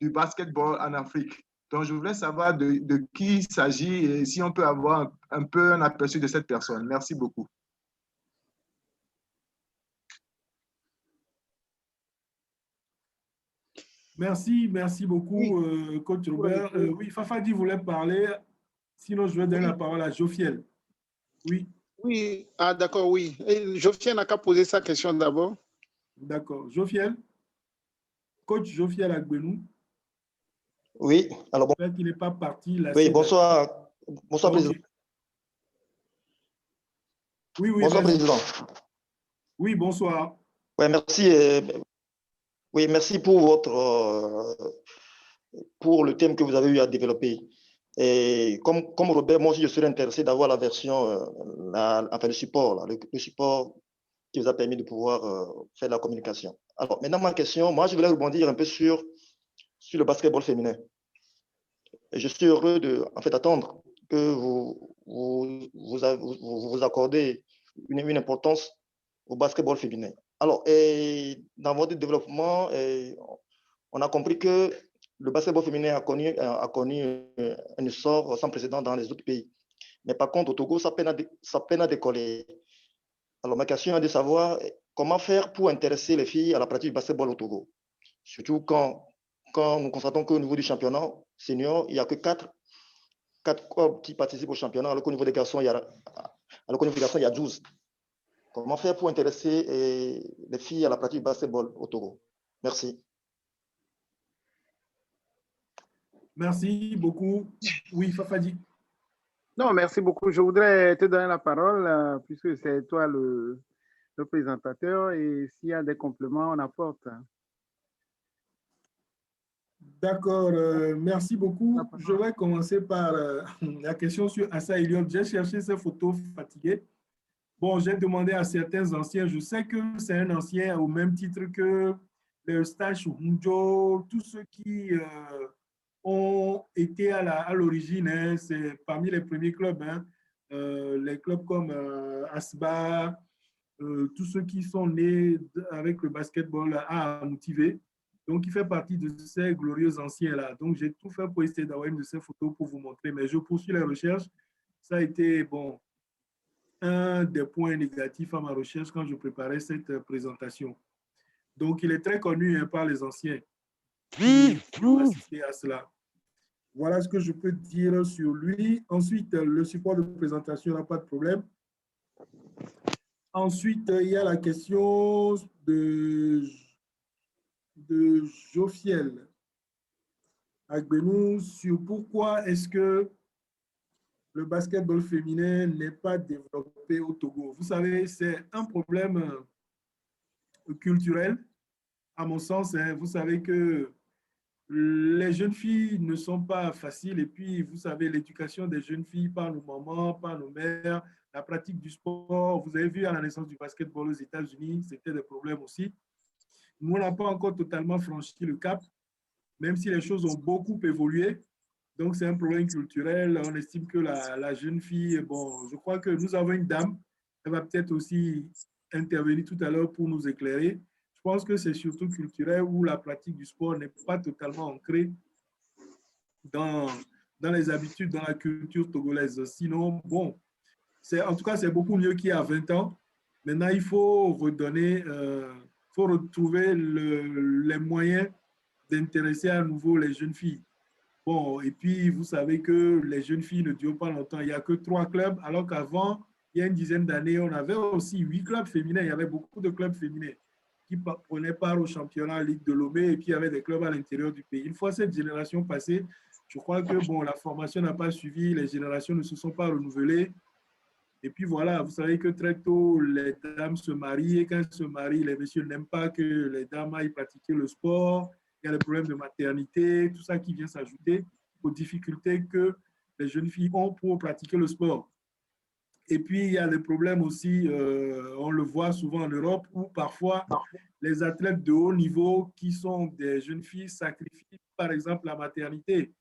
basketball en Afrique. Donc, je voulais savoir de qui il s'agit et si on peut avoir un peu un aperçu de cette personne. Merci beaucoup. Merci beaucoup, coach Robert. Oui, Fafadi voulait parler, sinon je vais donner la parole à Jofiel. Oui. Oui, d'accord, oui. Et Jofiel n'a qu'à poser sa question d'abord. D'accord. Jofiel? Coach Jofiel Agbenou? Oui, alors bon. J'espère qu'il n'est pas parti. Oui, bonsoir. Bonsoir, Président. Oui, bonsoir, Président. Oui, bonsoir. Oui, merci. Oui, merci pour pour le thème que vous avez eu à développer. Et comme Robert, moi aussi, je serais intéressé d'avoir la version, enfin le support qui vous a permis de pouvoir faire la communication. Alors, maintenant, ma question, moi, je voulais rebondir un peu sur le basketball féminin. Et je suis heureux d'attendre que vous accordez une importance au basketball féminin. Alors, dans votre développement, on a compris que le basketball féminin a connu un essor sans précédent dans les autres pays. Mais par contre, au Togo, ça peine à décoller. Alors, ma question est de savoir comment faire pour intéresser les filles à la pratique du basketball au Togo. Surtout quand quand nous constatons qu'au niveau du championnat senior, il n'y a que 4 clubs qui participent au championnat, alors qu'au niveau des garçons, il y a 12. Comment faire pour intéresser les filles à la pratique du basketball au Togo? Merci. Merci beaucoup. Oui, Fafadi. Non, merci beaucoup. Je voudrais te donner la parole puisque c'est toi le présentateur et s'il y a des compléments, on apporte. D'accord, merci beaucoup. Je vais commencer par la question sur Assa Eliot. J'ai cherché ces photos fatiguées. Bon, j'ai demandé à certains anciens, je sais que c'est un ancien au même titre que le Stache Hunjo, tous ceux qui ont été à l'origine, hein, c'est parmi les premiers clubs, hein, les clubs comme Asba, tous ceux qui sont nés avec le basketball à motiver. Donc, il fait partie de ces glorieux anciens-là. Donc, j'ai tout fait pour essayer d'avoir une de ces photos pour vous montrer, mais je poursuis les recherches. Ça a été, bon, un des points négatifs à ma recherche quand je préparais cette présentation. Donc, il est très connu hein, par les anciens qui ont assisté à cela. Voilà ce que je peux dire sur lui. Ensuite, le support de présentation n'a pas de problème. Ensuite, il y a la question de Jofiel Agbenou sur pourquoi est-ce que le basketball féminin n'est pas développé au Togo. Vous savez, c'est un problème culturel, à mon sens. Hein. Vous savez que les jeunes filles ne sont pas faciles et puis, vous savez, l'éducation des jeunes filles par nos mamans, par nos mères, la pratique du sport. Vous avez vu à la naissance du basketball aux États-Unis, c'était des problèmes aussi. Nous, on n'a pas encore totalement franchi le cap, même si les choses ont beaucoup évolué. Donc, c'est un problème culturel. On estime que la jeune fille, bon, je crois que nous avons une dame, elle va peut-être aussi intervenir tout à l'heure pour nous éclairer. Je pense que c'est surtout culturel où la pratique du sport n'est pas totalement ancrée dans les habitudes, dans la culture togolaise. Sinon, bon, en tout cas, c'est beaucoup mieux qu'il y a 20 ans. Maintenant, il faut redonner, faut retrouver les moyens d'intéresser à nouveau les jeunes filles. Bon, et puis, vous savez que les jeunes filles ne durent pas longtemps. Il n'y a que 3 clubs, alors qu'avant, il y a une dizaine d'années, on avait aussi 8 clubs féminins. Il y avait beaucoup de clubs féminins qui prenaient part au championnat Ligue de Lomé et puis il y avait des clubs à l'intérieur du pays. Une fois cette génération passée, je crois que bon, la formation n'a pas suivi, les générations ne se sont pas renouvelées. Et puis voilà, vous savez que très tôt, les dames se marient et quand elles se marient, les messieurs n'aiment pas que les dames aillent pratiquer le sport. Il y a les problèmes de maternité, tout ça qui vient s'ajouter aux difficultés que les jeunes filles ont pour pratiquer le sport. Et puis, il y a les problèmes aussi, on le voit souvent en Europe, où parfois les athlètes de haut niveau qui sont des jeunes filles sacrifient, par exemple, la maternité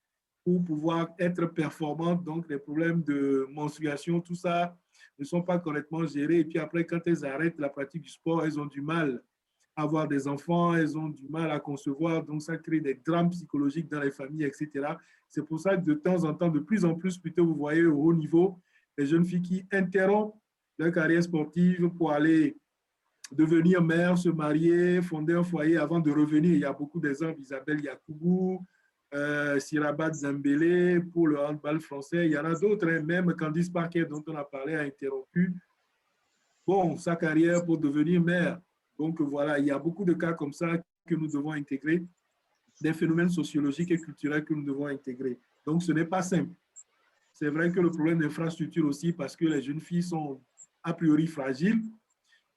pour pouvoir être performantes. Donc, les problèmes de menstruation, tout ça ne sont pas correctement gérés. Et puis après, quand elles arrêtent la pratique du sport, elles ont du mal à avoir des enfants, elles ont du mal à concevoir. Donc, ça crée des drames psychologiques dans les familles, etc. C'est pour ça que de temps en temps, de plus en plus, plutôt, vous voyez au haut niveau, les jeunes filles qui interrompent leur carrière sportive pour aller devenir mère, se marier, fonder un foyer avant de revenir. Il y a beaucoup d'exemples, Isabelle Yakoubou, Sirabat Zambélé pour le handball français. Il y en a d'autres, hein. Même Candice Parker, dont on a parlé, a interrompu sa carrière pour devenir mère. Donc voilà, il y a beaucoup de cas comme ça que nous devons intégrer, des phénomènes sociologiques et culturels que nous devons intégrer. Donc ce n'est pas simple. C'est vrai que le problème d'infrastructure aussi, parce que les jeunes filles sont a priori fragiles.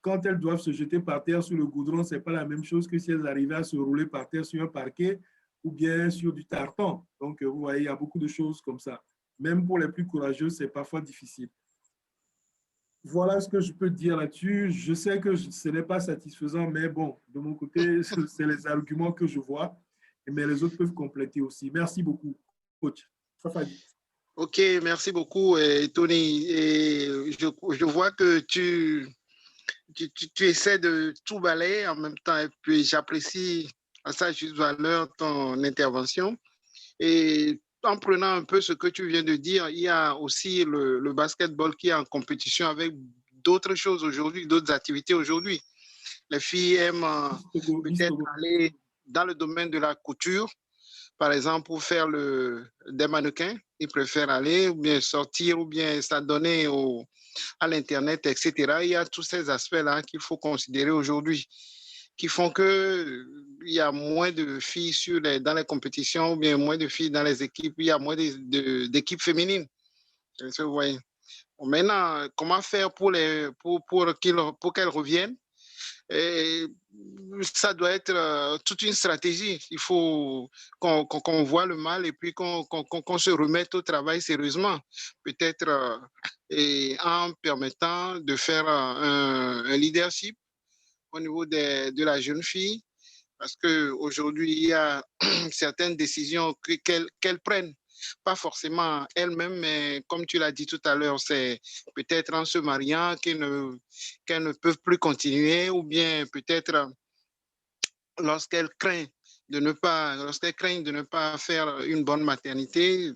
Quand elles doivent se jeter par terre sur le goudron, ce n'est pas la même chose que si elles arrivaient à se rouler par terre sur un parquet ou bien sur du tartan. Donc, vous voyez, il y a beaucoup de choses comme ça. Même pour les plus courageux, c'est parfois difficile. Voilà ce que je peux dire là-dessus. Je sais que ce n'est pas satisfaisant, mais bon, de mon côté, c'est les arguments que je vois. Mais les autres peuvent compléter aussi. Merci beaucoup, coach. Fafadi. OK, merci beaucoup, Tony. Et je vois que tu essaies de tout balayer en même temps. Et puis, j'apprécie à sa juste valeur ton intervention. Et en prenant un peu ce que tu viens de dire, il y a aussi le basketball qui est en compétition avec d'autres choses aujourd'hui, d'autres activités aujourd'hui. Les filles aiment peut-être aller dans le domaine de la couture. par exemple, pour faire des mannequins, ils préfèrent aller ou bien sortir ou bien s'adonner à l'Internet, etc. Il y a tous ces aspects-là qu'il faut considérer aujourd'hui, qui font qu'il y a moins de filles dans les compétitions ou bien moins de filles dans les équipes, il y a moins d'équipes féminines. Vous voyez. Maintenant, comment faire pour qu'elles reviennent? Et ça doit être toute une stratégie. Il faut qu'on voit le mal et puis qu'on se remette au travail sérieusement. Peut-être en permettant de faire un leadership au niveau de la jeune fille, parce qu'aujourd'hui, il y a certaines décisions qu'elles prennent. Pas forcément elles-mêmes, mais comme tu l'as dit tout à l'heure, c'est peut-être en se mariant qu'elles ne peuvent plus continuer, ou bien peut-être lorsqu'elles craignent de ne pas faire une bonne maternité.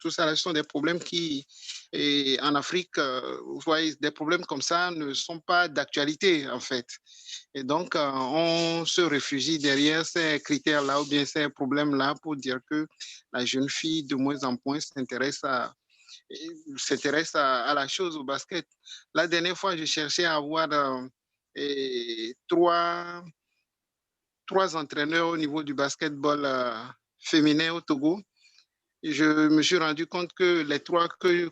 Tout ça, ce sont des problèmes qui, en Afrique, vous voyez, des problèmes comme ça ne sont pas d'actualité, en fait. Et donc, on se réfugie derrière ces critères-là ou bien ces problèmes-là pour dire que la jeune fille, de moins en moins, s'intéresse à la chose, au basket. La dernière fois, je cherchais à avoir trois entraîneurs au niveau du basketball féminin au Togo. Je me suis rendu compte que les trois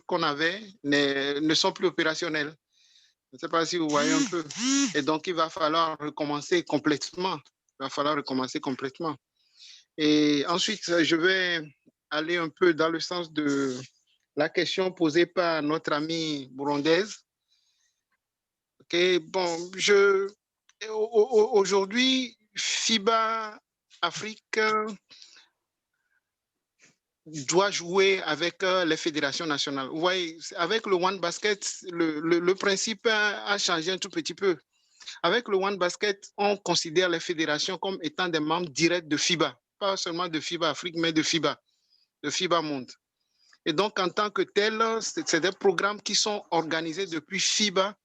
qu'on avait ne sont plus opérationnels. Je ne sais pas si vous voyez un peu. Et donc, il va falloir recommencer complètement. Et ensuite, je vais aller un peu dans le sens de la question posée par notre amie burundaise. OK, bon, aujourd'hui, FIBA Afrique doit jouer avec les fédérations nationales. Vous voyez, avec le One Basket, le principe a changé un tout petit peu. Avec le One Basket, on considère les fédérations comme étant des membres directs de FIBA, pas seulement de FIBA Afrique, mais de FIBA Monde. Et donc, en tant que tel, c'est des programmes qui sont organisés depuis FIBA,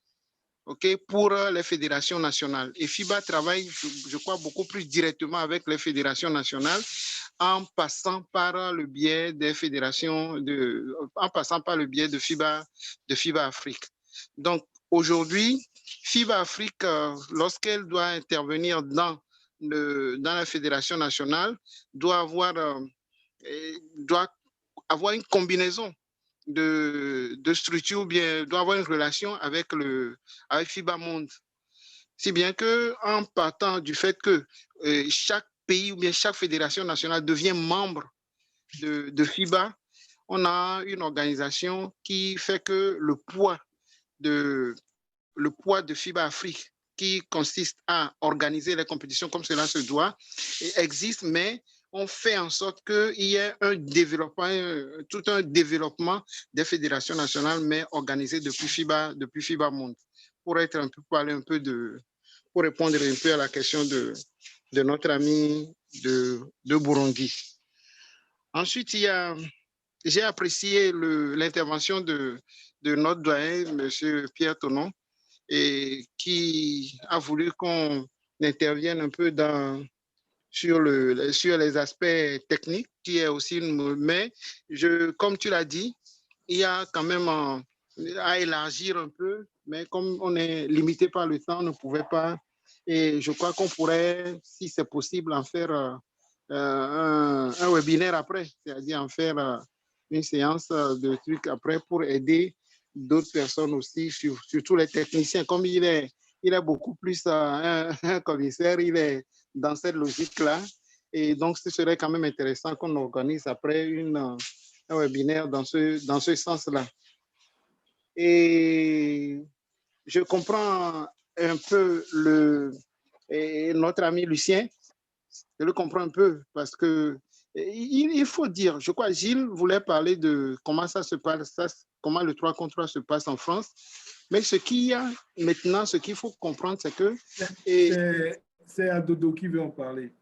OK, pour les fédérations nationales. Et FIBA travaille, je crois, beaucoup plus directement avec les fédérations nationales en passant par le biais des fédérations, en passant par le biais de FIBA Afrique. Donc, aujourd'hui, FIBA Afrique, lorsqu'elle doit intervenir dans la fédération nationale, doit avoir une combinaison de structures, ou bien doit avoir une relation avec FIBA Monde. Si bien qu'en partant du fait que chaque pays ou bien chaque fédération nationale devient membre de FIBA, on a une organisation qui fait que le poids de FIBA Afrique, qui consiste à organiser les compétitions comme cela se doit, existe, mais on fait en sorte qu'il y ait tout un développement des fédérations nationales, mais organisé depuis FIBA Monde, pour répondre un peu à la question de notre ami de Burundi. Ensuite, j'ai apprécié l'intervention de notre doyen, M. Pierre Tonon, et qui a voulu qu'on intervienne un peu sur les aspects techniques, qui est aussi mais comme tu l'as dit, il y a quand même à élargir un peu, mais comme on est limité par le temps, on ne pouvait pas, et je crois qu'on pourrait, si c'est possible, en faire un webinaire après, c'est-à-dire en faire une séance de trucs après pour aider d'autres personnes aussi, surtout les techniciens. Comme il est beaucoup plus un commissaire, il est dans cette logique-là. Et donc, ce serait quand même intéressant qu'on organise après un webinaire dans ce sens-là. Et je comprends un peu notre ami Lucien. Je le comprends un peu parce que il faut dire, je crois, Gilles voulait parler de comment ça se passe, comment le 3 contre 3 se passe en France. Mais ce qu'il y a maintenant, ce qu'il faut comprendre, c'est que... C'est Adodo qui veut en parler.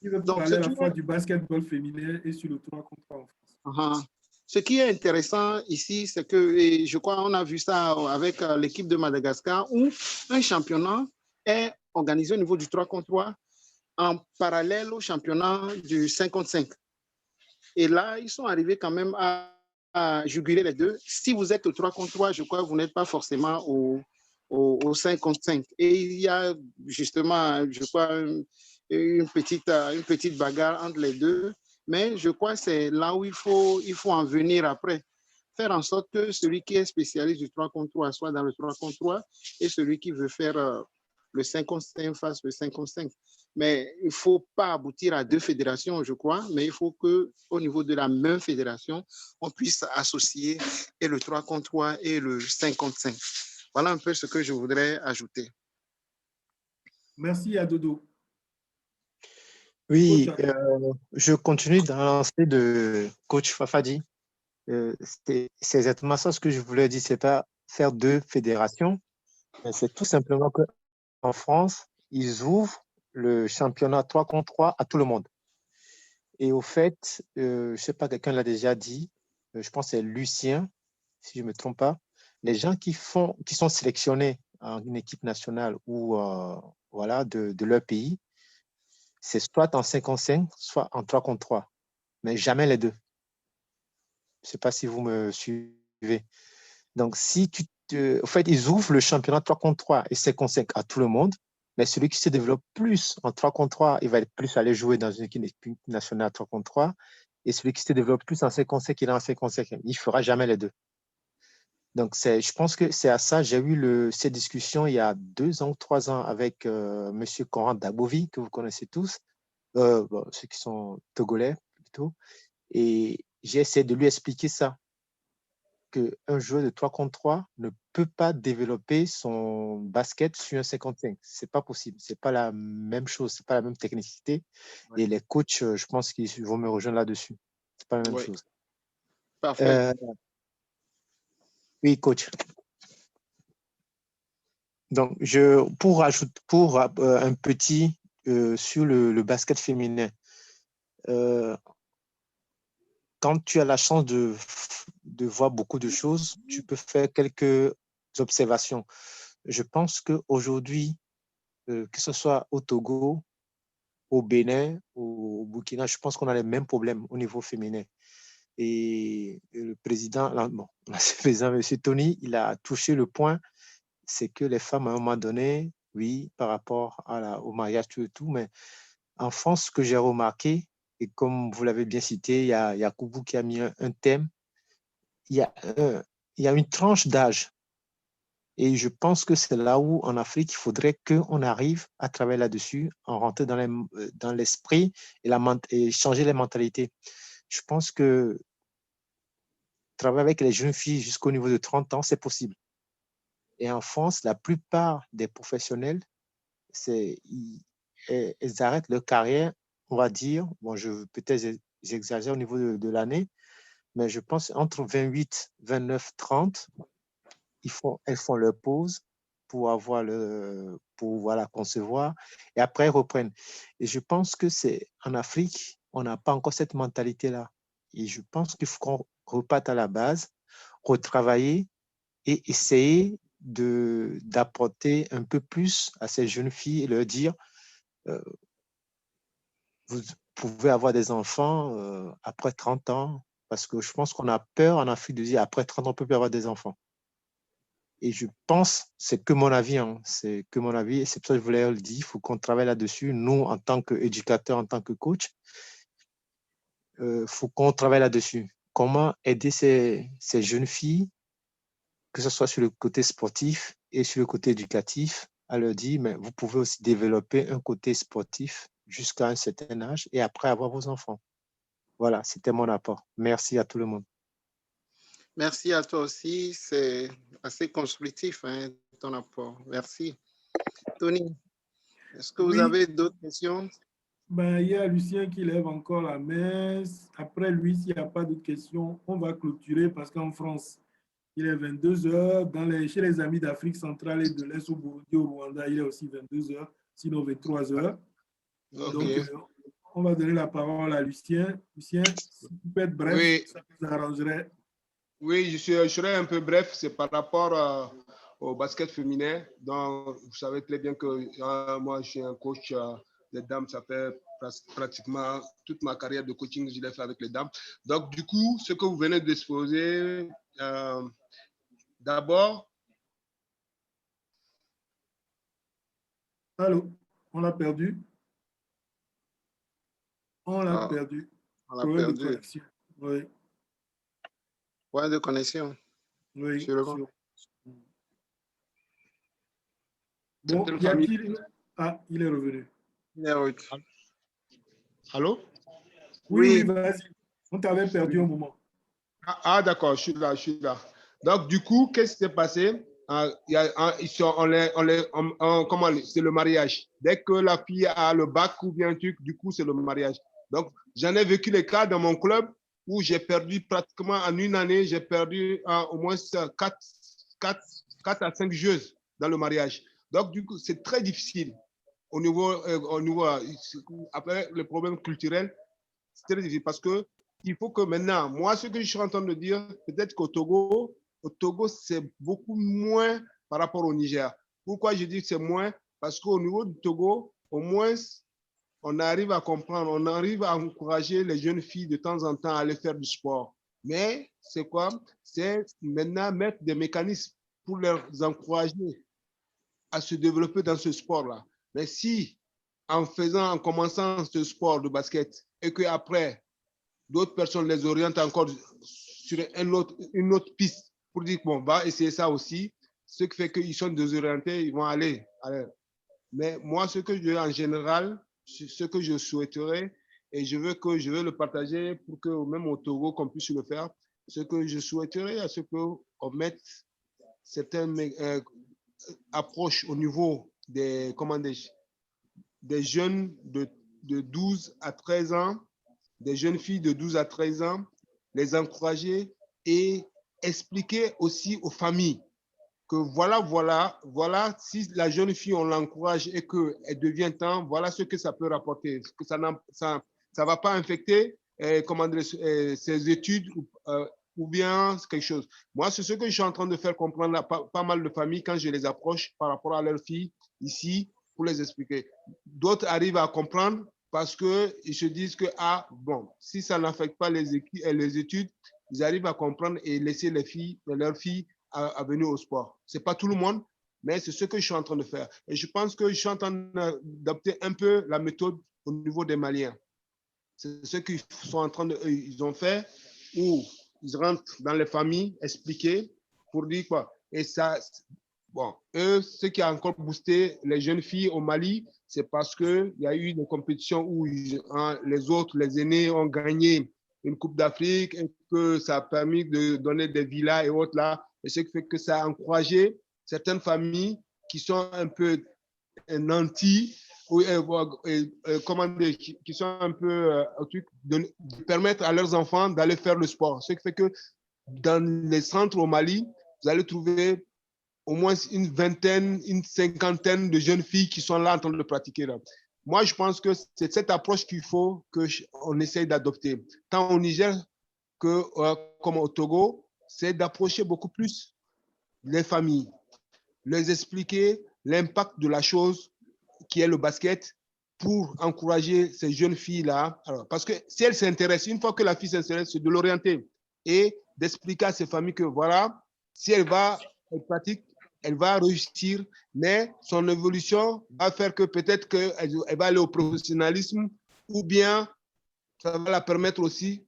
Il veut parler à la fois du basketball féminin et sur le 3 contre 3 en France. Ce qui est intéressant ici, c'est que, et je crois on a vu ça avec l'équipe de Madagascar, où un championnat est organisé au niveau du 3 contre 3, en parallèle au championnat du 55. Et là, ils sont arrivés quand même à juguler les deux. Si vous êtes au 3 contre 3, je crois que vous n'êtes pas forcément au 5 contre 5. Et il y a justement, je crois, une petite bagarre entre les deux. Mais je crois que c'est là où il faut en venir après. Faire en sorte que celui qui est spécialiste du 3 contre 3 soit dans le 3 contre 3 et celui qui veut faire le 5 contre 5 fasse le 5 contre 5. Mais il ne faut pas aboutir à deux fédérations, je crois, mais il faut qu'au niveau de la même fédération, on puisse associer et le 3 contre 3 et le 5 contre 5. Voilà un peu ce que je voudrais ajouter. Merci à Dodo. Oui, je continue dans la lancée de coach Fafadi. C'est exactement ça ce que je voulais dire, c'est pas faire deux fédérations, mais c'est tout simplement qu'en France, ils ouvrent le championnat 3 contre 3 à tout le monde. Et au fait, je ne sais pas, quelqu'un l'a déjà dit, je pense que c'est Lucien, si je ne me trompe pas, les gens qui sont sélectionnés en une équipe nationale ou voilà, de leur pays, c'est soit en 5 contre 5, soit en 3 contre 3, mais jamais les deux. Je ne sais pas si vous me suivez. Donc, au fait, ils ouvrent le championnat 3 contre 3 et 5 contre 5 à tout le monde, mais celui qui se développe plus en 3 contre 3, il va plus aller jouer dans une équipe nationale 3 contre 3, et celui qui se développe plus en 5 contre 5, il est en 5 contre 5. Il ne fera jamais les deux. Donc, je pense que c'est à ça. J'ai eu cette discussion il y a 2 ans ou 3 ans avec M. Conrad Dabovi, que vous connaissez tous, ceux qui sont togolais plutôt, et j'ai essayé de lui expliquer ça, qu'un joueur de 3 contre 3 ne peut pas développer son basket sur un 55. Ce n'est pas possible. Ce n'est pas la même chose. Ce n'est pas la même technicité. Ouais. Et les coachs, je pense qu'ils vont me rejoindre là-dessus. Ce n'est pas la même chose. Parfait. Oui, coach. Donc, pour un petit sur le basket féminin, quand tu as la chance de voir beaucoup de choses, tu peux faire quelques observations. Je pense qu'aujourd'hui, que ce soit au Togo, au Bénin, au Burkina, je pense qu'on a les mêmes problèmes au niveau féminin. Et le président, le président, M. Tony, il a touché le point, c'est que les femmes, à un moment donné, oui, par rapport au mariage, tout, mais en France, ce que j'ai remarqué, et comme vous l'avez bien cité, il y a Yacoubou qui a mis un thème, il y a une tranche d'âge. Et je pense que c'est là où, en Afrique, il faudrait qu'on arrive à travailler là-dessus, en rentrer dans l'esprit et changer les mentalités. Je pense que travailler avec les jeunes filles jusqu'au niveau de 30 ans, c'est possible. Et en France, la plupart des professionnels, ils arrêtent leur carrière, on va dire, peut-être j'exagère au niveau de l'année, mais je pense entre 28, 29, 30, elles font leur pause pour concevoir, et après elles reprennent. Et je pense que en Afrique, on n'a pas encore cette mentalité-là. Et je pense qu'il faut qu'on reparte à la base, retravailler et essayer d'apporter un peu plus à ces jeunes filles et leur dire vous pouvez avoir des enfants après 30 ans, parce que je pense qu'on a peur en Afrique de dire après 30 ans, on ne peut plus avoir des enfants. Et je pense, c'est que mon avis, c'est que mon avis, et c'est pour ça que je voulais le dire, il faut qu'on travaille là-dessus. Nous, en tant qu'éducateurs, en tant que coach, il faut qu'on travaille là-dessus. Comment aider ces jeunes filles, que ce soit sur le côté sportif et sur le côté éducatif, à leur dire, mais vous pouvez aussi développer un côté sportif jusqu'à un certain âge et après avoir vos enfants. Voilà, c'était mon apport. Merci à tout le monde. Merci à toi aussi. C'est assez constructif, ton apport. Merci. Tony, est-ce que vous avez d'autres questions? Il y a Lucien qui lève encore la main. Après lui, s'il n'y a pas d'autres questions, on va clôturer parce qu'en France, il est 22 heures. Chez les amis d'Afrique centrale et de l'Est, au Burundi, au Rwanda, il est aussi 22 heures, sinon 23 heures. Okay. Donc, on va donner la parole à Lucien. Lucien, si tu peux être bref, ça nous arrangerait. Oui, je serai un peu bref. C'est par rapport au basket féminin. Donc, vous savez très bien que moi, je suis un coach les dames, ça fait pratiquement toute ma carrière de coaching, je l'ai fait avec les dames. Donc, du coup, ce que vous venez d'exposer, d'abord. Allô, on l'a perdu. On l'a perdu. On l'a perdu. De connexion. Oui. Point de connexion. Oui. Sûrement. Bon, y a-t-il... Ah, il est revenu. Allô? Oui, vas-y. On t'avait perdu un moment. Ah, d'accord, je suis là. Donc, du coup, qu'est-ce qui s'est passé? C'est le mariage. Dès que la fille a le bac ou bien un truc, du coup, c'est le mariage. Donc, j'en ai vécu les cas dans mon club où j'ai perdu pratiquement en une année, j'ai perdu au moins 4 à 5 joueuses dans le mariage. Donc, du coup, c'est très difficile au niveau après le problème culturel, c'est très difficile parce que il faut que maintenant, moi, ce que je suis en train de dire, peut-être qu'au Togo, c'est beaucoup moins par rapport au Niger. Pourquoi je dis que c'est moins? Parce qu'au niveau du Togo, au moins, on arrive à comprendre, on arrive à encourager les jeunes filles de temps en temps à aller faire du sport. Mais c'est quoi? C'est maintenant mettre des mécanismes pour les encourager à se développer dans ce sport-là. Mais si, en commençant ce sport de basket, et qu'après, d'autres personnes les orientent encore sur une autre piste pour dire, bon, va essayer ça aussi, ce qui fait qu'ils sont désorientés, ils vont aller. Mais moi, en général, ce que je souhaiterais, et je veux le partager pour que même au Togo, qu'on puisse le faire, ce que je souhaiterais, à ce qu'on mette certaines approches au niveau des jeunes de 12 à 13 ans, des jeunes filles de 12 à 13 ans, les encourager et expliquer aussi aux familles que voilà, si la jeune fille, on l'encourage et qu'elle devient temps, voilà ce que ça peut rapporter, que ça ne va pas infecter ses études ou bien quelque chose. Moi, c'est ce que je suis en train de faire comprendre à pas mal de familles quand je les approche par rapport à leurs filles ici pour les expliquer. D'autres arrivent à comprendre parce qu'ils se disent que, si ça n'affecte pas les études, ils arrivent à comprendre et laisser leurs filles à venir au sport. Ce n'est pas tout le monde, mais c'est ce que je suis en train de faire. Et je pense que je suis en train d'adapter un peu la méthode au niveau des Maliens. C'est ce qu'ils sont en train ils ont fait, où ils rentrent dans les familles, expliquer pour dire quoi. Et ça, bon, ce qui a encore boosté les jeunes filles au Mali, c'est parce qu'il y a eu des compétitions où les aînés ont gagné une Coupe d'Afrique et que ça a permis de donner des villas et autres là. Et ce qui fait que ça a encouragé certaines familles qui sont un peu nantis, qui sont un peu de permettre à leurs enfants d'aller faire le sport. Ce qui fait que dans les centres au Mali, vous allez trouver au moins une vingtaine, une cinquantaine de jeunes filles qui sont là en train de pratiquer. Là. Moi, je pense que c'est cette approche qu'il faut qu'on essaye d'adopter, tant au Niger que comme au Togo, c'est d'approcher beaucoup plus les familles, les expliquer l'impact de la chose qui est le basket pour encourager ces jeunes filles-là. Parce que si elles s'intéressent, une fois que la fille s'intéresse, c'est de l'orienter et d'expliquer à ces familles que voilà, si elle pratique, elle va réussir, mais son évolution va faire que peut-être qu'elle va aller au professionnalisme ou bien ça va la permettre aussi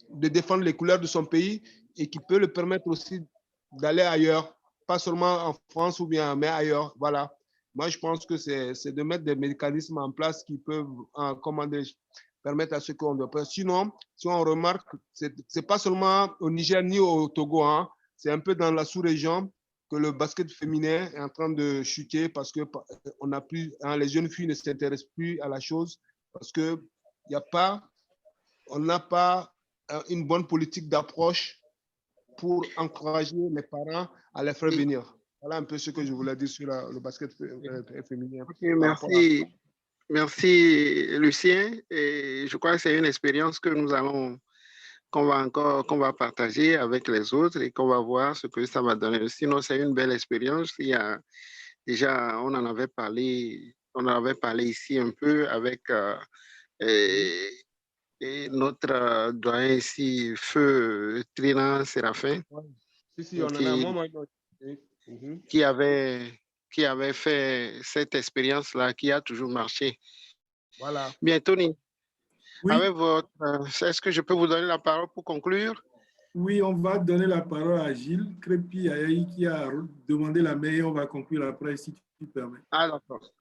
de défendre les couleurs de son pays et qui peut le permettre aussi d'aller ailleurs, pas seulement en France ou bien, mais ailleurs. Voilà. Moi, je pense que c'est de mettre des mécanismes en place qui peuvent, permettre à ce qu'on doit faire. Sinon, si on remarque, c'est pas seulement au Niger ni au Togo, hein, c'est un peu dans la sous-région que le basket féminin est en train de chuter parce que les jeunes filles ne s'intéressent plus à la chose parce que on n'a pas une bonne politique d'approche pour encourager les parents à les faire venir. Voilà un peu ce que je voulais dire sur le basket féminin. Okay, merci Lucien. Et je crois que c'est une expérience que qu'on va partager avec les autres et qu'on va voir ce que ça va donner. Sinon, c'est une belle expérience. Déjà, on en avait parlé On en avait parlé ici un peu avec et notre doyen ici, Feu Trinan Séraphin, Si, on en a un moment. qui avait fait cette expérience-là, qui a toujours marché. Voilà. Bien, Tony, Oui. avec est-ce que je peux vous donner la parole pour conclure? Oui, on va donner la parole à Gilles Crépi Ayaï qui a demandé la main et on va conclure après si tu permets. Ah, d'accord.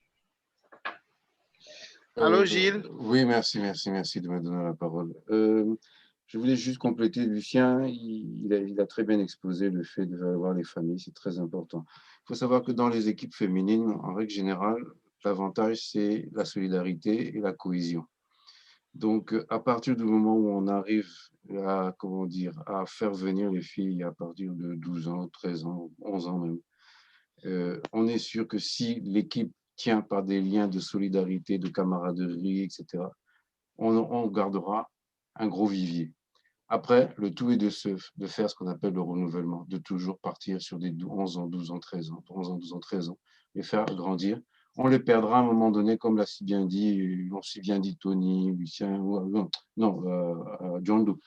Allô, Gilles? Oui, merci de me donner la parole. Je voulais juste compléter, Lucien, il a très bien exposé le fait de voir les familles, c'est très important. Il faut savoir que dans les équipes féminines, en règle générale, l'avantage, c'est la solidarité et la cohésion. Donc, à partir du moment où on arrive à, comment dire, à faire venir les filles à partir de 12 ans, 13 ans, 11 ans même, on est sûr que si l'équipe tient par des liens de solidarité, de camaraderie, etc., on gardera un gros vivier. Après, le tout est de faire ce qu'on appelle le renouvellement, de toujours partir sur des 11 ans, 12 ans, 13 ans, 11 ans, 12 ans, 13 ans, les faire grandir. On les perdra à un moment donné, comme l'ont si bien dit Tony, Lucien, John Doe.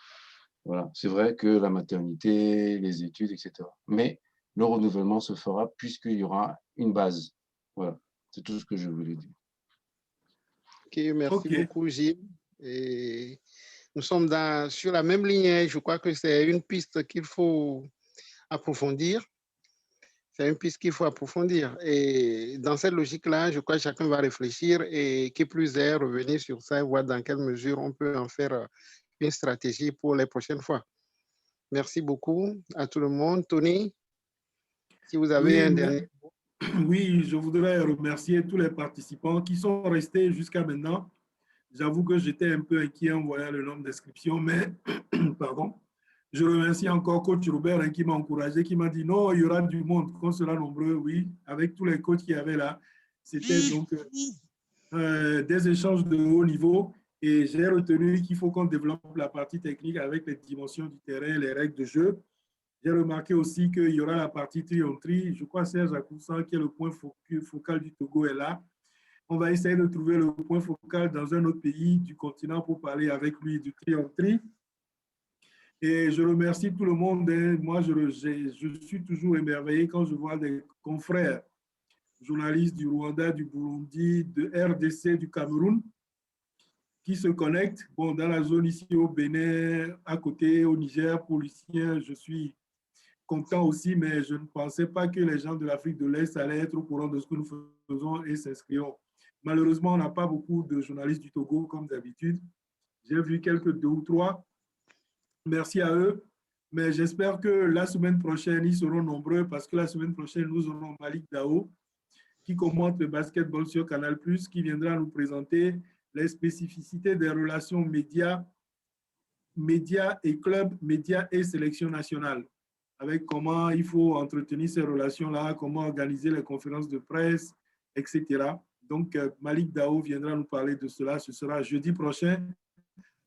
Voilà. C'est vrai que la maternité, les études, etc. Mais le renouvellement se fera puisqu'il y aura une base. Voilà, c'est tout ce que je voulais dire. Ok, merci beaucoup, Gilles. Et nous sommes sur la même ligne. Je crois que c'est une piste qu'il faut approfondir. C'est une piste qu'il faut approfondir. Et dans cette logique-là, je crois que chacun va réfléchir et qui plus est, revenir sur ça et voir dans quelle mesure on peut en faire une stratégie pour les prochaines fois. Merci beaucoup à tout le monde. Tony, si vous avez un dernier mot. Oui, je voudrais remercier tous les participants qui sont restés jusqu'à maintenant. J'avoue que j'étais un peu inquiet en voyant le nombre d'inscriptions, mais pardon. Je remercie encore coach Robert qui m'a encouragé, qui m'a dit non, il y aura du monde, qu'on sera nombreux, oui, avec tous les coachs qu'il y avait là. C'était donc des échanges de haut niveau et j'ai retenu qu'il faut qu'on développe la partie technique avec les dimensions du terrain, les règles de jeu. J'ai remarqué aussi qu'il y aura la partie tri-on-tri. Je crois que Serge Akoussa, qui est le point focal du Togo, est là. On va essayer de trouver le point focal dans un autre pays du continent pour parler avec lui du tri-on-tri. Et je remercie tout le monde. Moi, je suis toujours émerveillé quand je vois des confrères, journalistes du Rwanda, du Burundi, de RDC, du Cameroun, qui se connectent. Bon, dans la zone ici au Bénin, à côté, au Niger, pour Lucien, je suis content aussi, mais je ne pensais pas que les gens de l'Afrique de l'Est allaient être au courant de ce que nous faisons et s'inscrivons. Malheureusement, on n'a pas beaucoup de journalistes du Togo, comme d'habitude. J'ai vu quelques 2 ou 3. Merci à eux. Mais j'espère que la semaine prochaine, ils seront nombreux parce que la semaine prochaine, nous aurons Malik Dao qui commente le basketball sur Canal+, qui viendra nous présenter les spécificités des relations médias et clubs, médias et sélection nationale, avec comment il faut entretenir ces relations-là, comment organiser les conférences de presse, etc. Donc, Malik Dao viendra nous parler de cela. Ce sera jeudi prochain.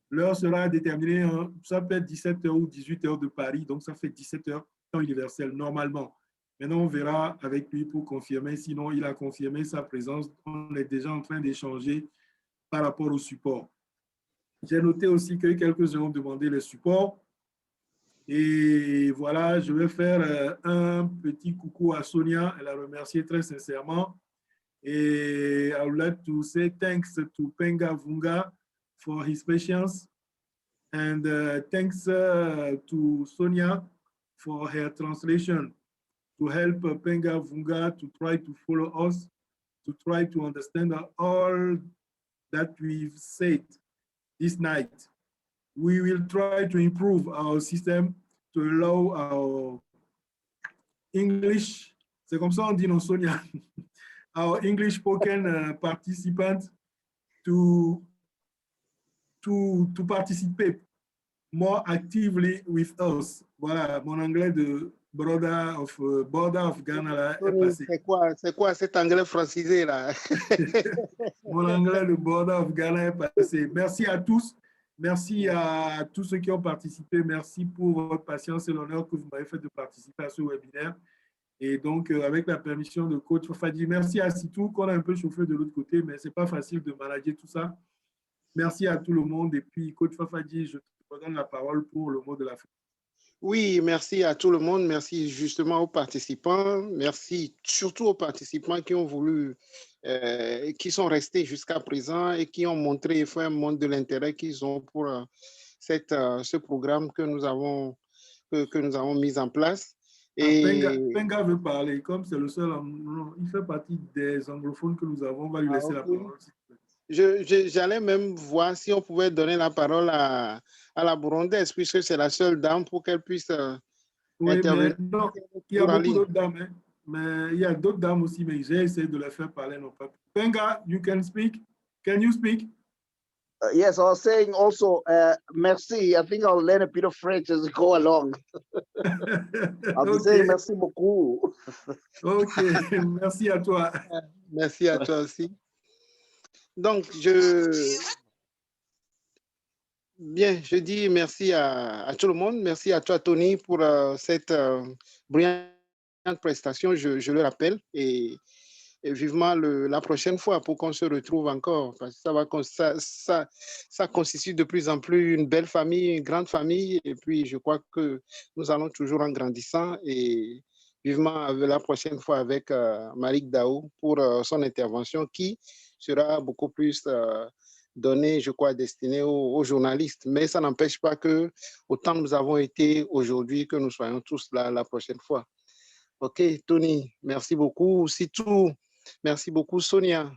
L'heure sera déterminée, ça peut être 17h ou 18h de Paris, donc ça fait 17h, temps universel, normalement. Maintenant, on verra avec lui pour confirmer. Sinon, il a confirmé sa présence. On est déjà en train d'échanger par rapport au support. J'ai noté aussi que quelques-uns ont demandé le support. Et voilà, je vais faire un petit coucou à Sonia. Elle a remercié très sincèrement. Et I would like to say thanks to Penga Vunga for his patience. And thanks to Sonia for her translation to help Penga Vunga to try to follow us, to try to understand all that we've said this night. We will try to improve our system to allow our English, c'est comme ça on dit non Sonia, our English spoken participants to participate more actively with us. Voilà, mon anglais de Border of Ghana là, est passé. C'est quoi cet anglais francisé là? Mon anglais de Border of Ghana est passé. Merci à tous. Merci à tous ceux qui ont participé. Merci pour votre patience et l'honneur que vous m'avez fait de participer à ce webinaire. Et donc, avec la permission de coach Fadi, merci à Sitou qu'on a un peu chauffé de l'autre côté, mais ce n'est pas facile de manager tout ça. Merci à tout le monde. Et puis, coach Fafadi, je te redonne la parole pour le mot de la fin. Oui, merci à tout le monde. Merci justement aux participants. Merci surtout aux participants qui ont voulu, qui sont restés jusqu'à présent et qui ont montré et fait un montre de l'intérêt qu'ils ont pour ce programme que nous avons mis en place. Et Penga veut parler, comme c'est le seul, il fait partie des anglophones que nous avons. On va lui laisser la parole. J'allais même voir si on pouvait donner la parole à la Burundaise, puisque c'est la seule dame pour qu'elle puisse intervenir. Mais non, il y a beaucoup d'autres dames, hein, mais il y a d'autres dames aussi, mais j'ai essayé de les faire parler. Non pas. Penga, you can speak. Can you speak? Yes, I was saying also, merci. I think I'll learn a bit of French as we go along. I'll be saying merci beaucoup. Ok, merci à toi. Merci à toi aussi. Donc, je dis merci à tout le monde. Merci à toi, Tony, pour cette brillante prestation, je le rappelle. Et vivement la prochaine fois pour qu'on se retrouve encore. Parce que ça constitue de plus en plus une belle famille, une grande famille. Et puis, je crois que nous allons toujours en grandissant. Et vivement la prochaine fois avec Malik Daou pour son intervention qui sera beaucoup plus donnée, je crois, destinée aux journalistes. Mais ça n'empêche pas que autant nous avons été aujourd'hui, que nous soyons tous là la prochaine fois. OK, Tony, merci beaucoup. Sitou, merci beaucoup, Sonia.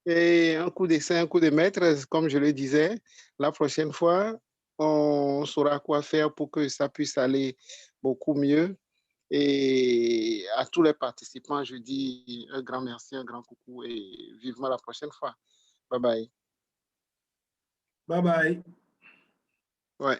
Et un coup d'essai, un coup de maître, comme je le disais, la prochaine fois, on saura quoi faire pour que ça puisse aller beaucoup mieux. Et à tous les participants, je dis un grand merci, un grand coucou et vivement la prochaine fois. Bye bye. Bye bye. Ouais.